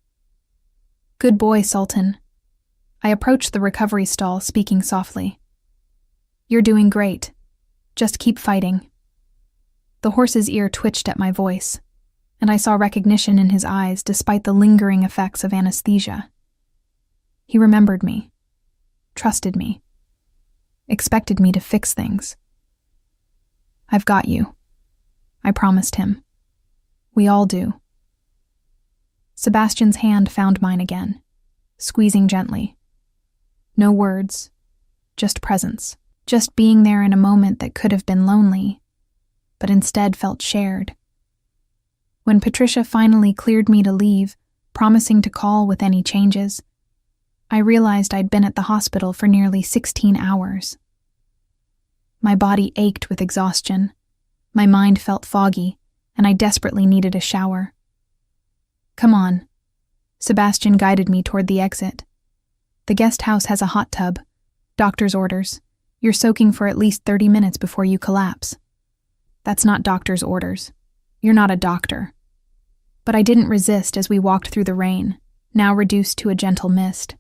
"Good boy, Sultan." I approached the recovery stall, speaking softly. "You're doing great. Just keep fighting." The horse's ear twitched at my voice, and I saw recognition in his eyes despite the lingering effects of anesthesia. He remembered me, trusted me, expected me to fix things. "I've got you," I promised him. "We all do." Sebastian's hand found mine again, squeezing gently. No words, just presence, just being there in a moment that could have been lonely, but instead felt shared. When Patricia finally cleared me to leave, promising to call with any changes, I realized I'd been at the hospital for nearly 16 hours. My body ached with exhaustion, my mind felt foggy, and I desperately needed a shower. "Come on." Sebastian guided me toward the exit. "The guest house has a hot tub. Doctor's orders. You're soaking for at least 30 minutes before you collapse." "That's not doctor's orders. You're not a doctor." But I didn't resist as we walked through the rain, now reduced to a gentle mist.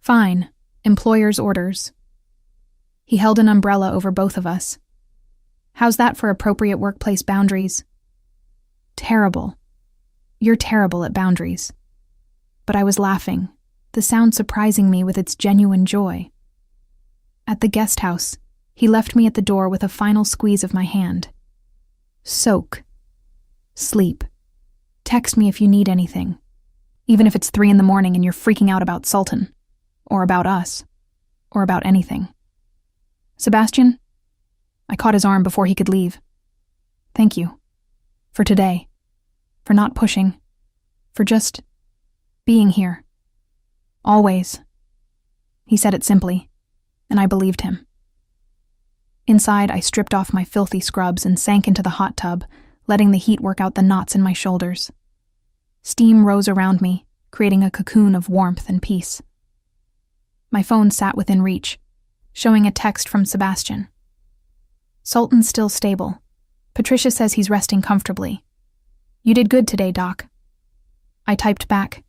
"Fine. Employer's orders." He held an umbrella over both of us. "How's that for appropriate workplace boundaries?" "Terrible. You're terrible at boundaries." But I was laughing, the sound surprising me with its genuine joy. At the guest house, he left me at the door with a final squeeze of my hand. "Soak. Sleep. Text me if you need anything, even if it's 3 a.m. and you're freaking out about Sultan, or about us, or about anything." "Sebastian?" I caught his arm before he could leave. "Thank you. For today. For not pushing. For just being here. Always." He said it simply, and I believed him. Inside, I stripped off my filthy scrubs and sank into the hot tub, letting the heat work out the knots in my shoulders. Steam rose around me, creating a cocoon of warmth and peace. My phone sat within reach, showing a text from Sebastian. "Sultan's still stable. Patricia says he's resting comfortably. You did good today, Doc." I typed back,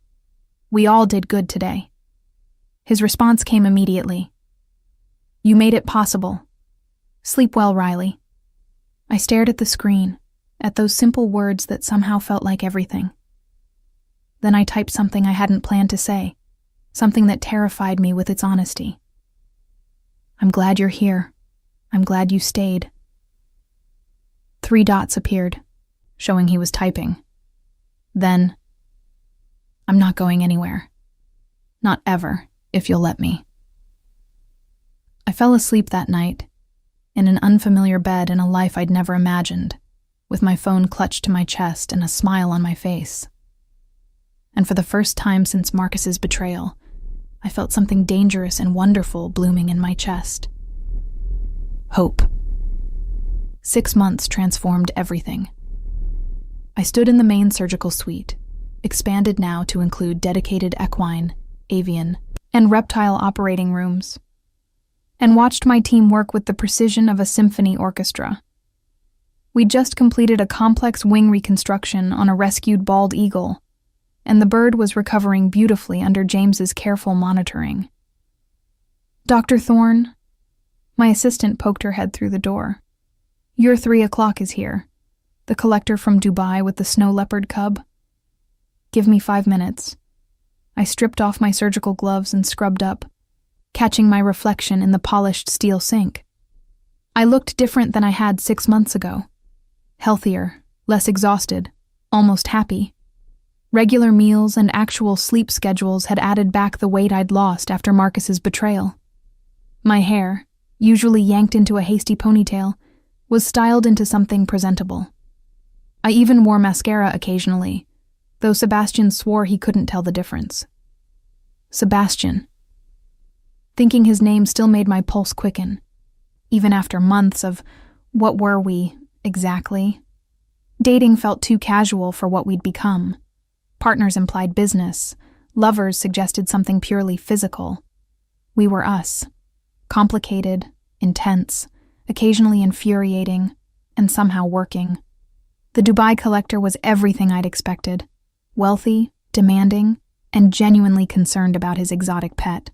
"We all did good today." His response came immediately. "You made it possible. Sleep well, Riley." I stared at the screen, at those simple words that somehow felt like everything. Then I typed something I hadn't planned to say, something that terrified me with its honesty. "I'm glad you're here. I'm glad you stayed." 3 dots appeared, showing he was typing. Then, "I'm not going anywhere. Not ever, if you'll let me." I fell asleep that night, in an unfamiliar bed in a life I'd never imagined, with my phone clutched to my chest and a smile on my face. And for the first time since Marcus's betrayal, I felt something dangerous and wonderful blooming in my chest. Hope. 6 months transformed everything. I stood in the main surgical suite, expanded now to include dedicated equine, avian, and reptile operating rooms, and watched my team work with the precision of a symphony orchestra. We'd just completed a complex wing reconstruction on a rescued bald eagle, and the bird was recovering beautifully under James's careful monitoring. "Dr. Thorne?" My assistant poked her head through the door. "Your 3 o'clock is here. The collector from Dubai with the snow leopard cub." "Give me 5 minutes." I stripped off my surgical gloves and scrubbed up, catching my reflection in the polished steel sink. I looked different than I had 6 months ago. Healthier, less exhausted, almost happy. Regular meals and actual sleep schedules had added back the weight I'd lost after Marcus's betrayal. My hair, usually yanked into a hasty ponytail, was styled into something presentable. I even wore mascara occasionally, though Sebastian swore he couldn't tell the difference. Sebastian. Thinking his name still made my pulse quicken, even after months of what were we, exactly? Dating felt too casual for what we'd become. Partners implied business. Lovers suggested something purely physical. We were us. Complicated, intense, occasionally infuriating, and somehow working. The Dubai collector was everything I'd expected: wealthy, demanding, and genuinely concerned about his exotic pet.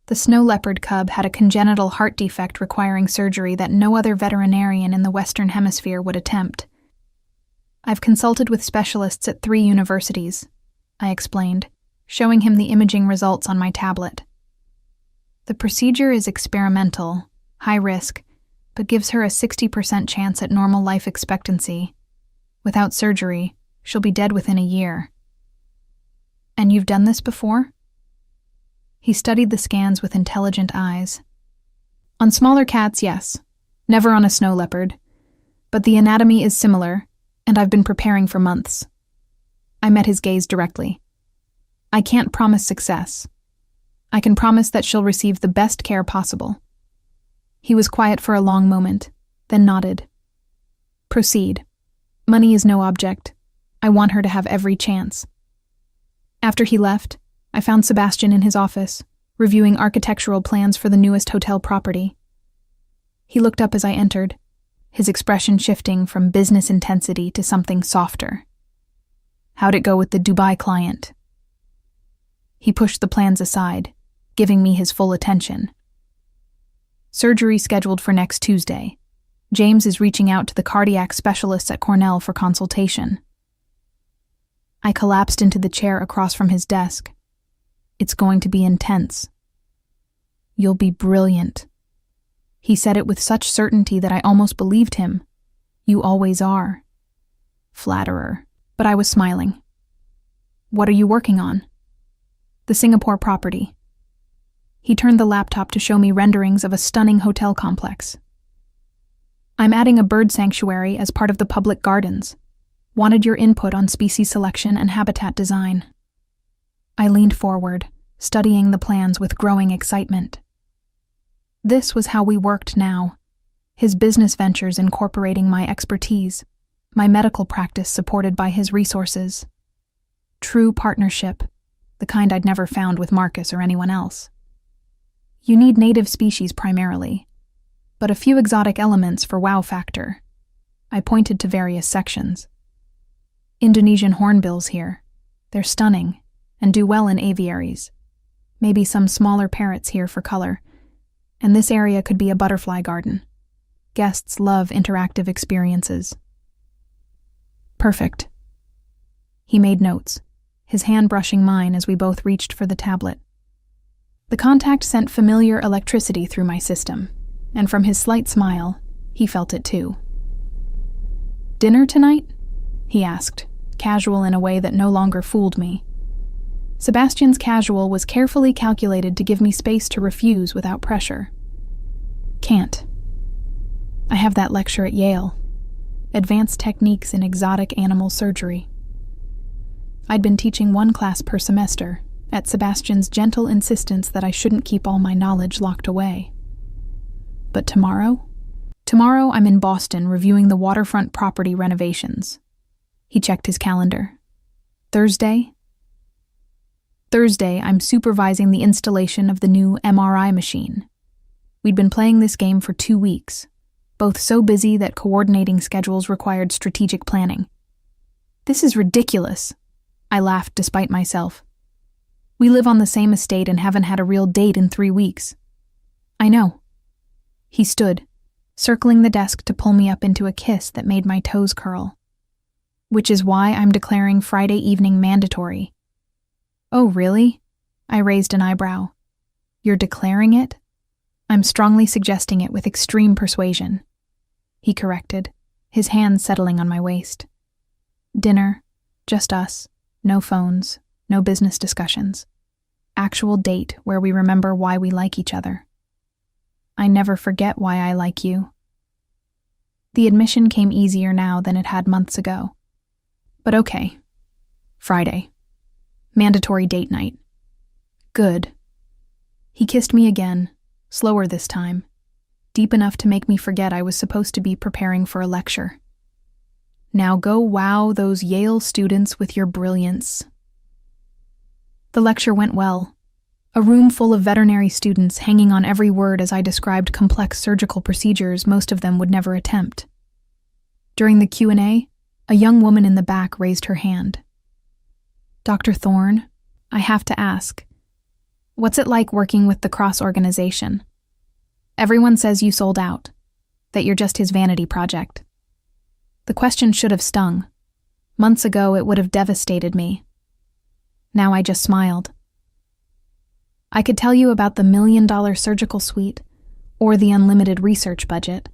The snow leopard cub had a congenital heart defect requiring surgery that no other veterinarian in the Western Hemisphere would attempt. I've consulted with specialists at 3 universities, I explained, showing him the imaging results on my tablet. The procedure is experimental, high risk, but gives her a 60% chance at normal life expectancy. Without surgery, she'll be dead within a year. And you've done this before? He studied the scans with intelligent eyes. On smaller cats, yes. Never on a snow leopard. But the anatomy is similar, and I've been preparing for months. I met his gaze directly. I can't promise success. I can promise that she'll receive the best care possible. He was quiet for a long moment, then nodded. Proceed. Money is no object. I want her to have every chance. After he left, I found Sebastian in his office, reviewing architectural plans for the newest hotel property. He looked up as I entered, his expression shifting from business intensity to something softer. How'd it go with the Dubai client? He pushed the plans aside, giving me his full attention. Surgery scheduled for next Tuesday. James is reaching out to the cardiac specialists at Cornell for consultation. I collapsed into the chair across from his desk. It's going to be intense. You'll be brilliant. He said it with such certainty that I almost believed him. You always are. Flatterer. But I was smiling. What are you working on? The Singapore property. He turned the laptop to show me renderings of a stunning hotel complex. I'm adding a bird sanctuary as part of the public gardens. Wanted your input on species selection and habitat design. I leaned forward, studying the plans with growing excitement. This was how we worked now, his business ventures incorporating my expertise, my medical practice supported by his resources. True partnership, the kind I'd never found with Marcus or anyone else. You need native species primarily, but a few exotic elements for wow factor. I pointed to various sections. Indonesian hornbills here. They're stunning and do well in aviaries. Maybe some smaller parrots here for color. And this area could be a butterfly garden. Guests love interactive experiences. Perfect. He made notes, his hand brushing mine as we both reached for the tablet. The contact sent familiar electricity through my system, and from his slight smile, he felt it too. Dinner tonight? He asked, casual in a way that no longer fooled me. Sebastian's casual was carefully calculated to give me space to refuse without pressure. Can't. I have that lecture at Yale. Advanced Techniques in Exotic Animal Surgery. I'd been teaching 1 class per semester, at Sebastian's gentle insistence that I shouldn't keep all my knowledge locked away. But tomorrow? Tomorrow I'm in Boston reviewing the waterfront property renovations. He checked his calendar. Thursday, I'm supervising the installation of the new MRI machine. We'd been playing this game for 2 weeks, both so busy that coordinating schedules required strategic planning. This is ridiculous. I laughed despite myself. We live on the same estate and haven't had a real date in 3 weeks. I know. He stood, circling the desk to pull me up into a kiss that made my toes curl. Which is why I'm declaring Friday evening mandatory. Oh, really? I raised an eyebrow. You're declaring it? I'm strongly suggesting it with extreme persuasion. He corrected, his hand settling on my waist. Dinner, just us, no phones, no business discussions. Actual date where we remember why we like each other. I never forget why I like you. The admission came easier now than it had months ago. But okay. Friday. Mandatory date night. Good. He kissed me again, slower this time, deep enough to make me forget I was supposed to be preparing for a lecture. Now go wow those Yale students with your brilliance. The lecture went well. A room full of veterinary students hanging on every word as I described complex surgical procedures most of them would never attempt. During the Q&A, a young woman in the back raised her hand. "Dr. Thorne, I have to ask, what's it like working with the Cross organization? Everyone says you sold out, that you're just his vanity project." The question should have stung. Months ago, it would have devastated me. Now I just smiled. I could tell you about the $1 million surgical suite, or the unlimited research budget,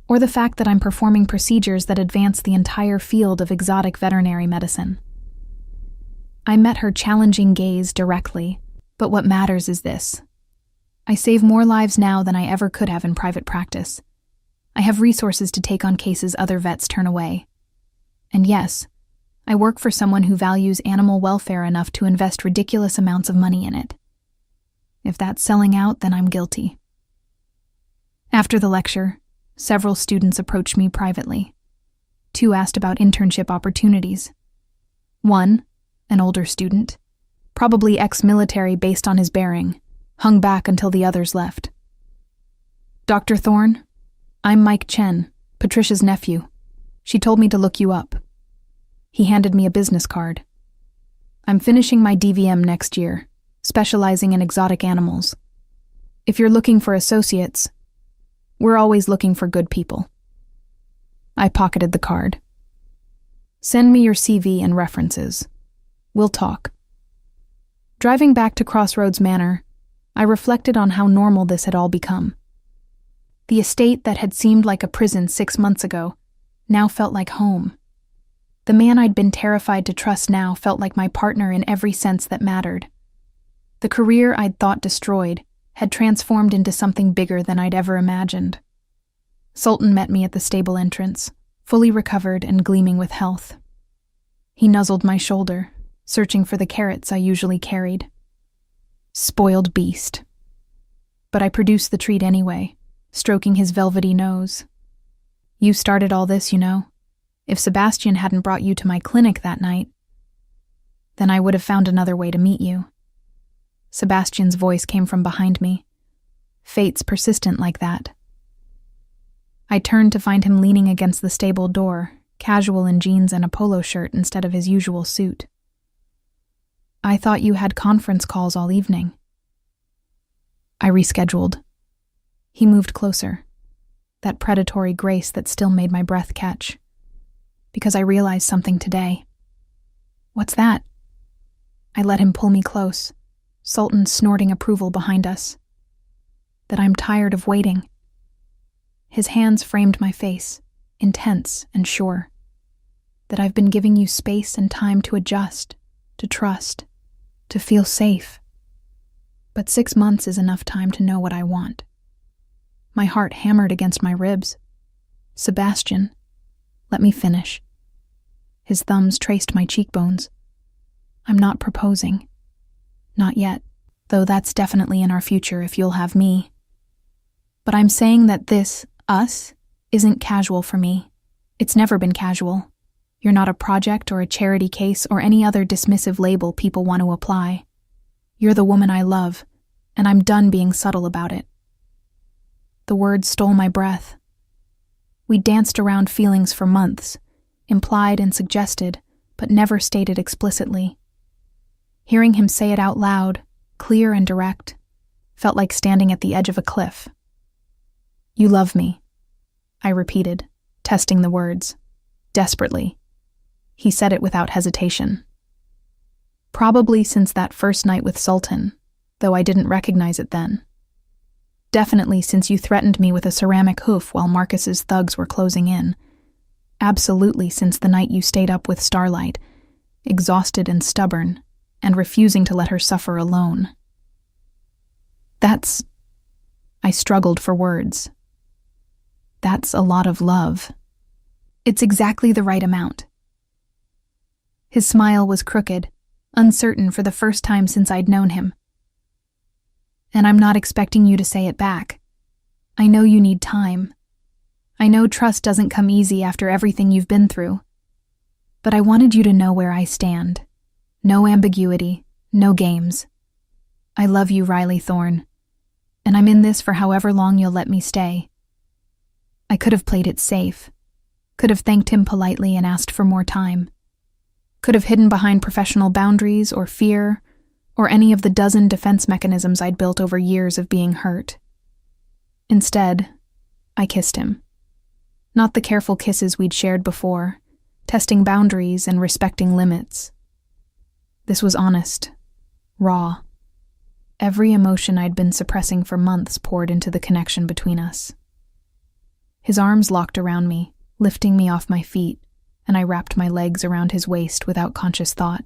or the fact that I'm performing procedures that advance the entire field of exotic veterinary medicine. I met her challenging gaze directly, but what matters is this. I save more lives now than I ever could have in private practice. I have resources to take on cases other vets turn away. And yes, I work for someone who values animal welfare enough to invest ridiculous amounts of money in it. If that's selling out, then I'm guilty. After the lecture, several students approached me privately. 2 asked about internship opportunities. One, an older student, probably ex-military based on his bearing, hung back until the others left. "Dr. Thorne, I'm Mike Chen, Patricia's nephew. She told me to look you up." He handed me a business card. "I'm finishing my DVM next year, specializing in exotic animals. If you're looking for associates, we're always looking for good people." I pocketed the card. "Send me your CV and references. We'll talk." Driving back to Crossroads Manor, I reflected on how normal this had all become. The estate that had seemed like a prison 6 months ago now felt like home. The man I'd been terrified to trust now felt like my partner in every sense that mattered. The career I'd thought destroyed had transformed into something bigger than I'd ever imagined. Sultan met me at the stable entrance, fully recovered and gleaming with health. He nuzzled my shoulder, searching for the carrots I usually carried. Spoiled beast. But I produced the treat anyway, stroking his velvety nose. "You started all this, you know. If Sebastian hadn't brought you to my clinic that night, then I would have found another way to meet you." Sebastian's voice came from behind me. Fate's persistent like that. I turned to find him leaning against the stable door, casual in jeans and a polo shirt instead of his usual suit. "I thought you had conference calls all evening." I rescheduled. He moved closer, that predatory grace that still made my breath catch. "Because I realized something today." "What's that?" I let him pull me close, Sultan snorting approval behind us. "That I'm tired of waiting." His hands framed my face, intense and sure. "That I've been giving you space and time to adjust, to trust, to feel safe. But 6 months is enough time to know what I want." My heart hammered against my ribs. "Sebastian, let me finish." His thumbs traced my cheekbones. "I'm not proposing. Not yet, though that's definitely in our future if you'll have me. But I'm saying that this, us, isn't casual for me. It's never been casual. You're not a project or a charity case or any other dismissive label people want to apply. You're the woman I love, and I'm done being subtle about it." The words stole my breath. We danced around feelings for months, implied and suggested, but never stated explicitly. Hearing him say it out loud, clear and direct, felt like standing at the edge of a cliff. "You love me," I repeated, testing the words, desperately. He said it without hesitation. Probably since that first night with Sultan, though I didn't recognize it then. Definitely since you threatened me with a ceramic hoof while Marcus's thugs were closing in. Absolutely since the night you stayed up with Starlight, exhausted and stubborn, and refusing to let her suffer alone. I struggled for words. That's a lot of love. It's exactly the right amount. His smile was crooked, uncertain for the first time since I'd known him. And I'm not expecting you to say it back. I know you need time. I know trust doesn't come easy after everything you've been through. But I wanted you to know where I stand. No ambiguity, no games. I love you, Riley Thorne, and I'm in this for however long you'll let me stay. I could have played it safe, could have thanked him politely and asked for more time, could have hidden behind professional boundaries or fear, or any of the dozen defense mechanisms I'd built over years of being hurt. Instead, I kissed him. Not the careful kisses we'd shared before, testing boundaries and respecting limits. This was honest, raw. Every emotion I'd been suppressing for months poured into the connection between us. His arms locked around me, lifting me off my feet, and I wrapped my legs around his waist without conscious thought.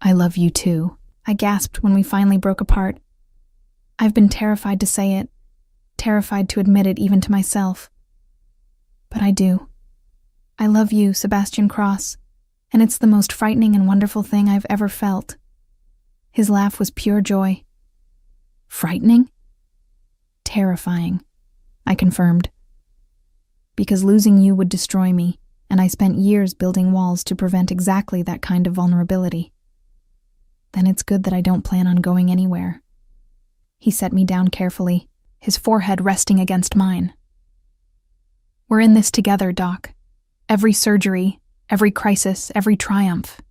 I love you too, I gasped when we finally broke apart. I've been terrified to say it, terrified to admit it even to myself. But I do. I love you, Sebastian Cross, and it's the most frightening and wonderful thing I've ever felt. His laugh was pure joy. Frightening? Terrifying, I confirmed. Because losing you would destroy me, and I spent years building walls to prevent exactly that kind of vulnerability. Then it's good that I don't plan on going anywhere. He set me down carefully, his forehead resting against mine. We're in this together, Doc. Every surgery, every crisis, every triumph.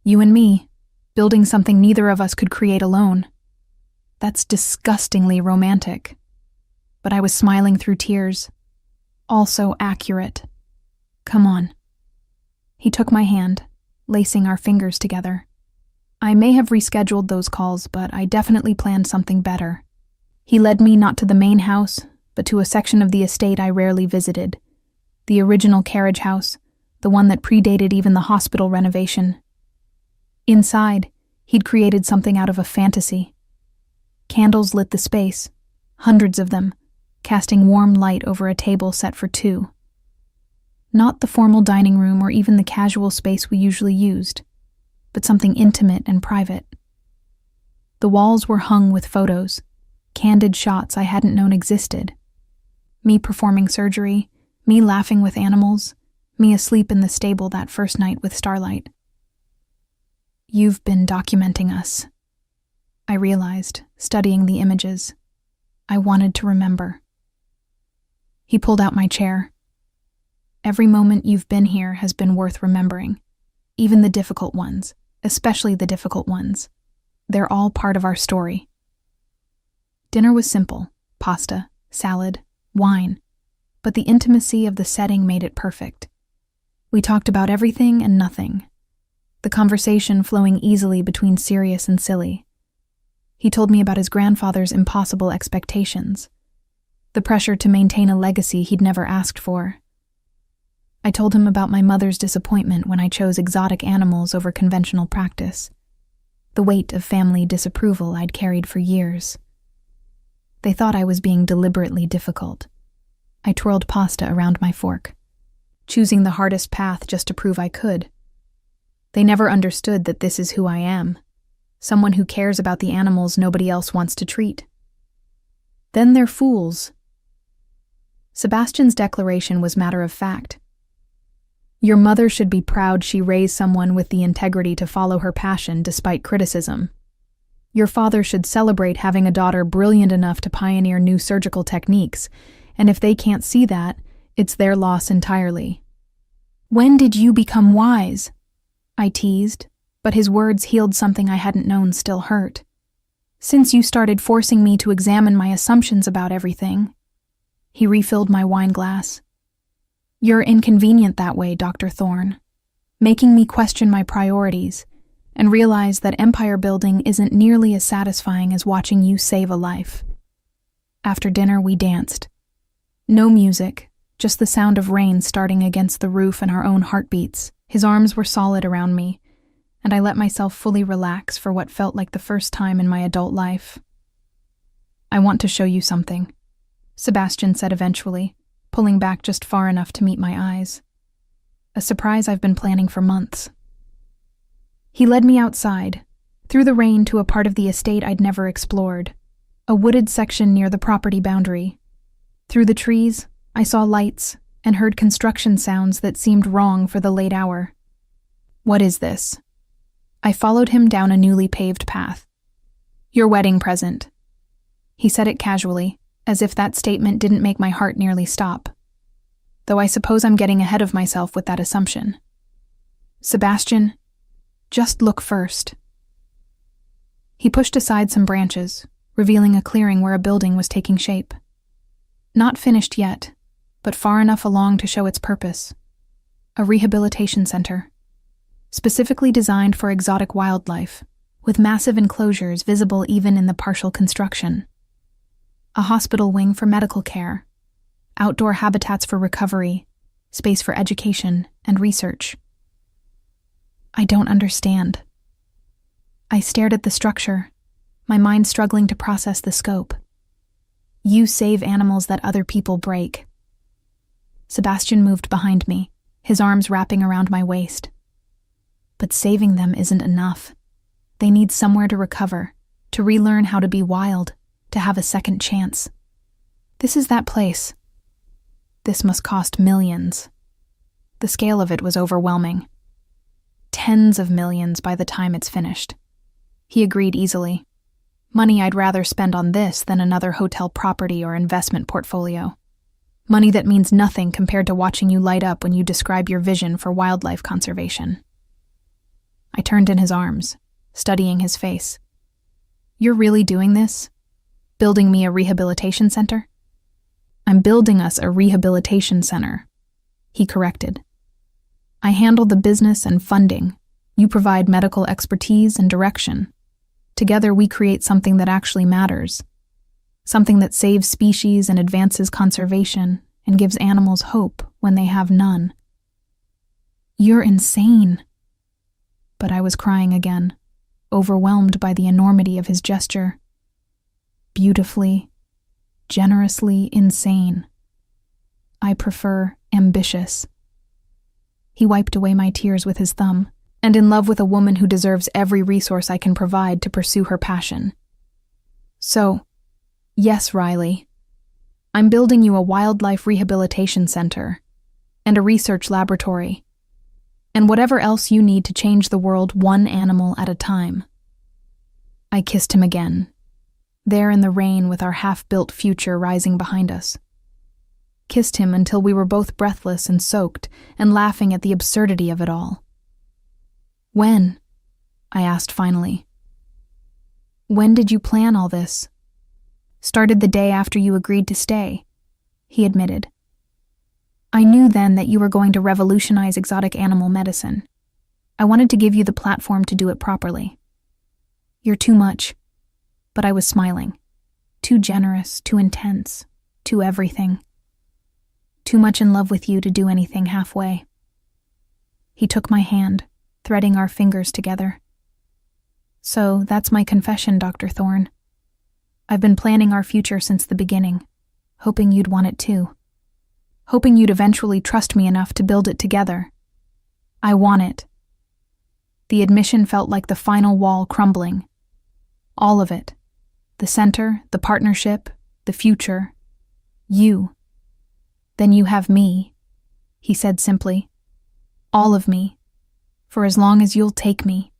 You and me, building something neither of us could create alone. That's disgustingly romantic. But I was smiling through tears. Also accurate. Come on. He took my hand, lacing our fingers together. I may have rescheduled those calls, but I definitely planned something better. He led me not to the main house, but to a section of the estate I rarely visited. The original carriage house, the one that predated even the hospital renovation. Inside, he'd created something out of a fantasy. Candles lit the space, hundreds of them, casting warm light over a table set for two. Not the formal dining room or even the casual space we usually used, but something intimate and private. The walls were hung with photos, candid shots I hadn't known existed. Me performing surgery, me laughing with animals, me asleep in the stable that first night with Starlight. You've been documenting us, I realized, studying the images. I wanted to remember. He pulled out my chair. Every moment you've been here has been worth remembering, even the difficult ones, especially the difficult ones. They're all part of our story. Dinner was simple: pasta, salad, wine, but the intimacy of the setting made it perfect. We talked about everything and nothing, the conversation flowing easily between serious and silly. He told me about his grandfather's impossible expectations, the pressure to maintain a legacy he'd never asked for. I told him about my mother's disappointment when I chose exotic animals over conventional practice, the weight of family disapproval I'd carried for years. They thought I was being deliberately difficult. I twirled pasta around my fork, choosing the hardest path just to prove I could. They never understood that this is who I am, someone who cares about the animals nobody else wants to treat. Then they're fools. Sebastian's declaration was matter of fact. Your mother should be proud she raised someone with the integrity to follow her passion despite criticism. Your father should celebrate having a daughter brilliant enough to pioneer new surgical techniques, and if they can't see that, it's their loss entirely. When did you become wise? I teased, but his words healed something I hadn't known still hurt. Since you started forcing me to examine my assumptions about everything. He refilled my wine glass. You're inconvenient that way, Dr. Thorne, making me question my priorities and realize that empire building isn't nearly as satisfying as watching you save a life. After dinner, we danced. No music, just the sound of rain starting against the roof and our own heartbeats. His arms were solid around me, and I let myself fully relax for what felt like the first time in my adult life. I want to show you something, Sebastian said eventually, pulling back just far enough to meet my eyes. A surprise I've been planning for months. He led me outside, through the rain to a part of the estate I'd never explored, a wooded section near the property boundary. Through the trees, I saw lights and heard construction sounds that seemed wrong for the late hour. What is this? I followed him down a newly paved path. Your wedding present. He said it casually, as if that statement didn't make my heart nearly stop. Though I suppose I'm getting ahead of myself with that assumption. Sebastian, just look first. He pushed aside some branches, revealing a clearing where a building was taking shape. Not finished yet, but far enough along to show its purpose. A rehabilitation center, specifically designed for exotic wildlife, with massive enclosures visible even in the partial construction. A hospital wing for medical care, outdoor habitats for recovery, space for education and research. I don't understand. I stared at the structure, my mind struggling to process the scope. You save animals that other people break. Sebastian moved behind me, his arms wrapping around my waist. But saving them isn't enough. They need somewhere to recover, to relearn how to be wild, to have a second chance. This is that place. This must cost millions. The scale of it was overwhelming. Tens of millions by the time it's finished. He agreed easily. Money I'd rather spend on this than another hotel property or investment portfolio. Money that means nothing compared to watching you light up when you describe your vision for wildlife conservation. I turned in his arms, studying his face. You're really doing this? Building me a rehabilitation center? I'm building us a rehabilitation center, he corrected. I handle the business and funding. You provide medical expertise and direction. Together we create something that actually matters. Something that saves species and advances conservation and gives animals hope when they have none. You're insane. But I was crying again, overwhelmed by the enormity of his gesture. Beautifully, generously insane. I prefer ambitious. He wiped away my tears with his thumb, and in love with a woman who deserves every resource I can provide to pursue her passion. So, yes, Riley, I'm building you a wildlife rehabilitation center and a research laboratory, and whatever else you need to change the world one animal at a time. I kissed him again, there in the rain with our half-built future rising behind us. Kissed him until we were both breathless and soaked and laughing at the absurdity of it all. When? I asked finally. When did you plan all this? Started the day after you agreed to stay, he admitted. I knew then that you were going to revolutionize exotic animal medicine. I wanted to give you the platform to do it properly. You're too much, but I was smiling. Too generous, too intense, too everything. Too much in love with you to do anything halfway. He took my hand, threading our fingers together. So that's my confession, Dr. Thorne. I've been planning our future since the beginning, hoping you'd want it too. Hoping you'd eventually trust me enough to build it together. I want it. The admission felt like the final wall crumbling. All of it. The center, the partnership, the future. You. Then you have me, he said simply. All of me. For as long as you'll take me.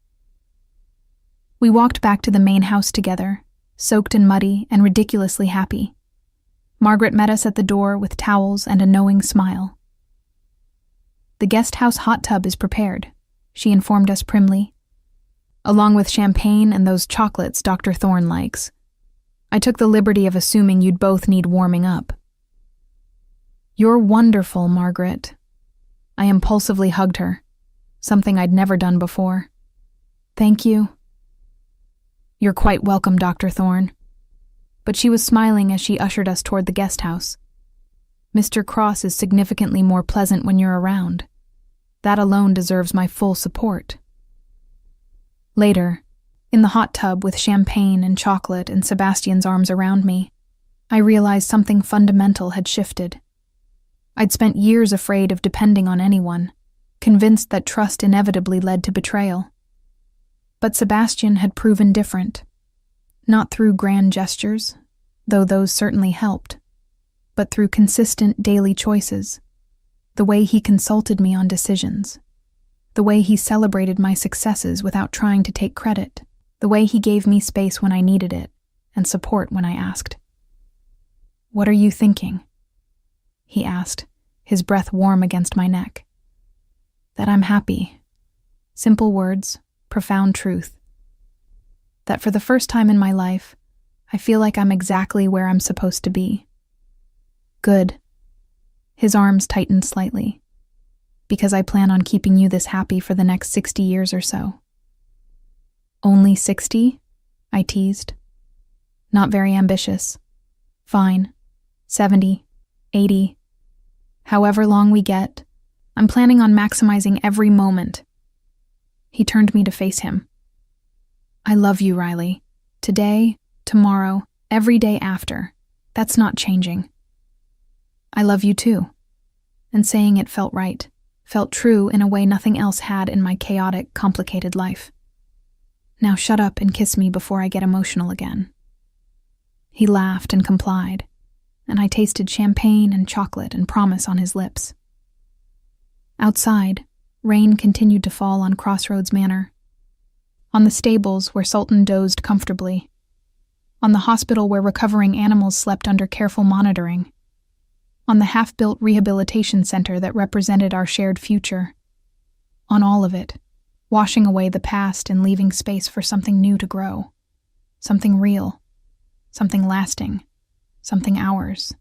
We walked back to the main house together, soaked and muddy and ridiculously happy. Margaret met us at the door with towels and a knowing smile. The guest house hot tub is prepared, she informed us primly, along with champagne and those chocolates Dr. Thorne likes. I took the liberty of assuming you'd both need warming up. You're wonderful, Margaret. I impulsively hugged her, something I'd never done before. Thank you. You're quite welcome, Dr. Thorne. But she was smiling as she ushered us toward the guest house. Mr. Cross is significantly more pleasant when you're around. That alone deserves my full support. Later, in the hot tub with champagne and chocolate and Sebastian's arms around me, I realized something fundamental had shifted. I'd spent years afraid of depending on anyone, convinced that trust inevitably led to betrayal. But Sebastian had proven different. Not through grand gestures, though those certainly helped, but through consistent daily choices, the way he consulted me on decisions, the way he celebrated my successes without trying to take credit. The way he gave me space when I needed it, and support when I asked. "What are you thinking?" he asked, his breath warm against my neck. That I'm happy. Simple words, profound truth. That for the first time in my life, I feel like I'm exactly where I'm supposed to be. Good. His arms tightened slightly. Because I plan on keeping you this happy for the next 60 years or so. Only 60? I teased. Not very ambitious. Fine. 70, 80. However long we get, I'm planning on maximizing every moment. He turned me to face him. I love you, Riley. Today, tomorrow, every day after. That's not changing. I love you too. And saying it felt right, felt true in a way nothing else had in my chaotic, complicated life. Now shut up and kiss me before I get emotional again. He laughed and complied, and I tasted champagne and chocolate and promise on his lips. Outside, rain continued to fall on Crossroads Manor. On the stables where Sultan dozed comfortably. On the hospital where recovering animals slept under careful monitoring. On the half-built rehabilitation center that represented our shared future. On all of it, washing away the past and leaving space for something new to grow. Something real. Something lasting. Something ours.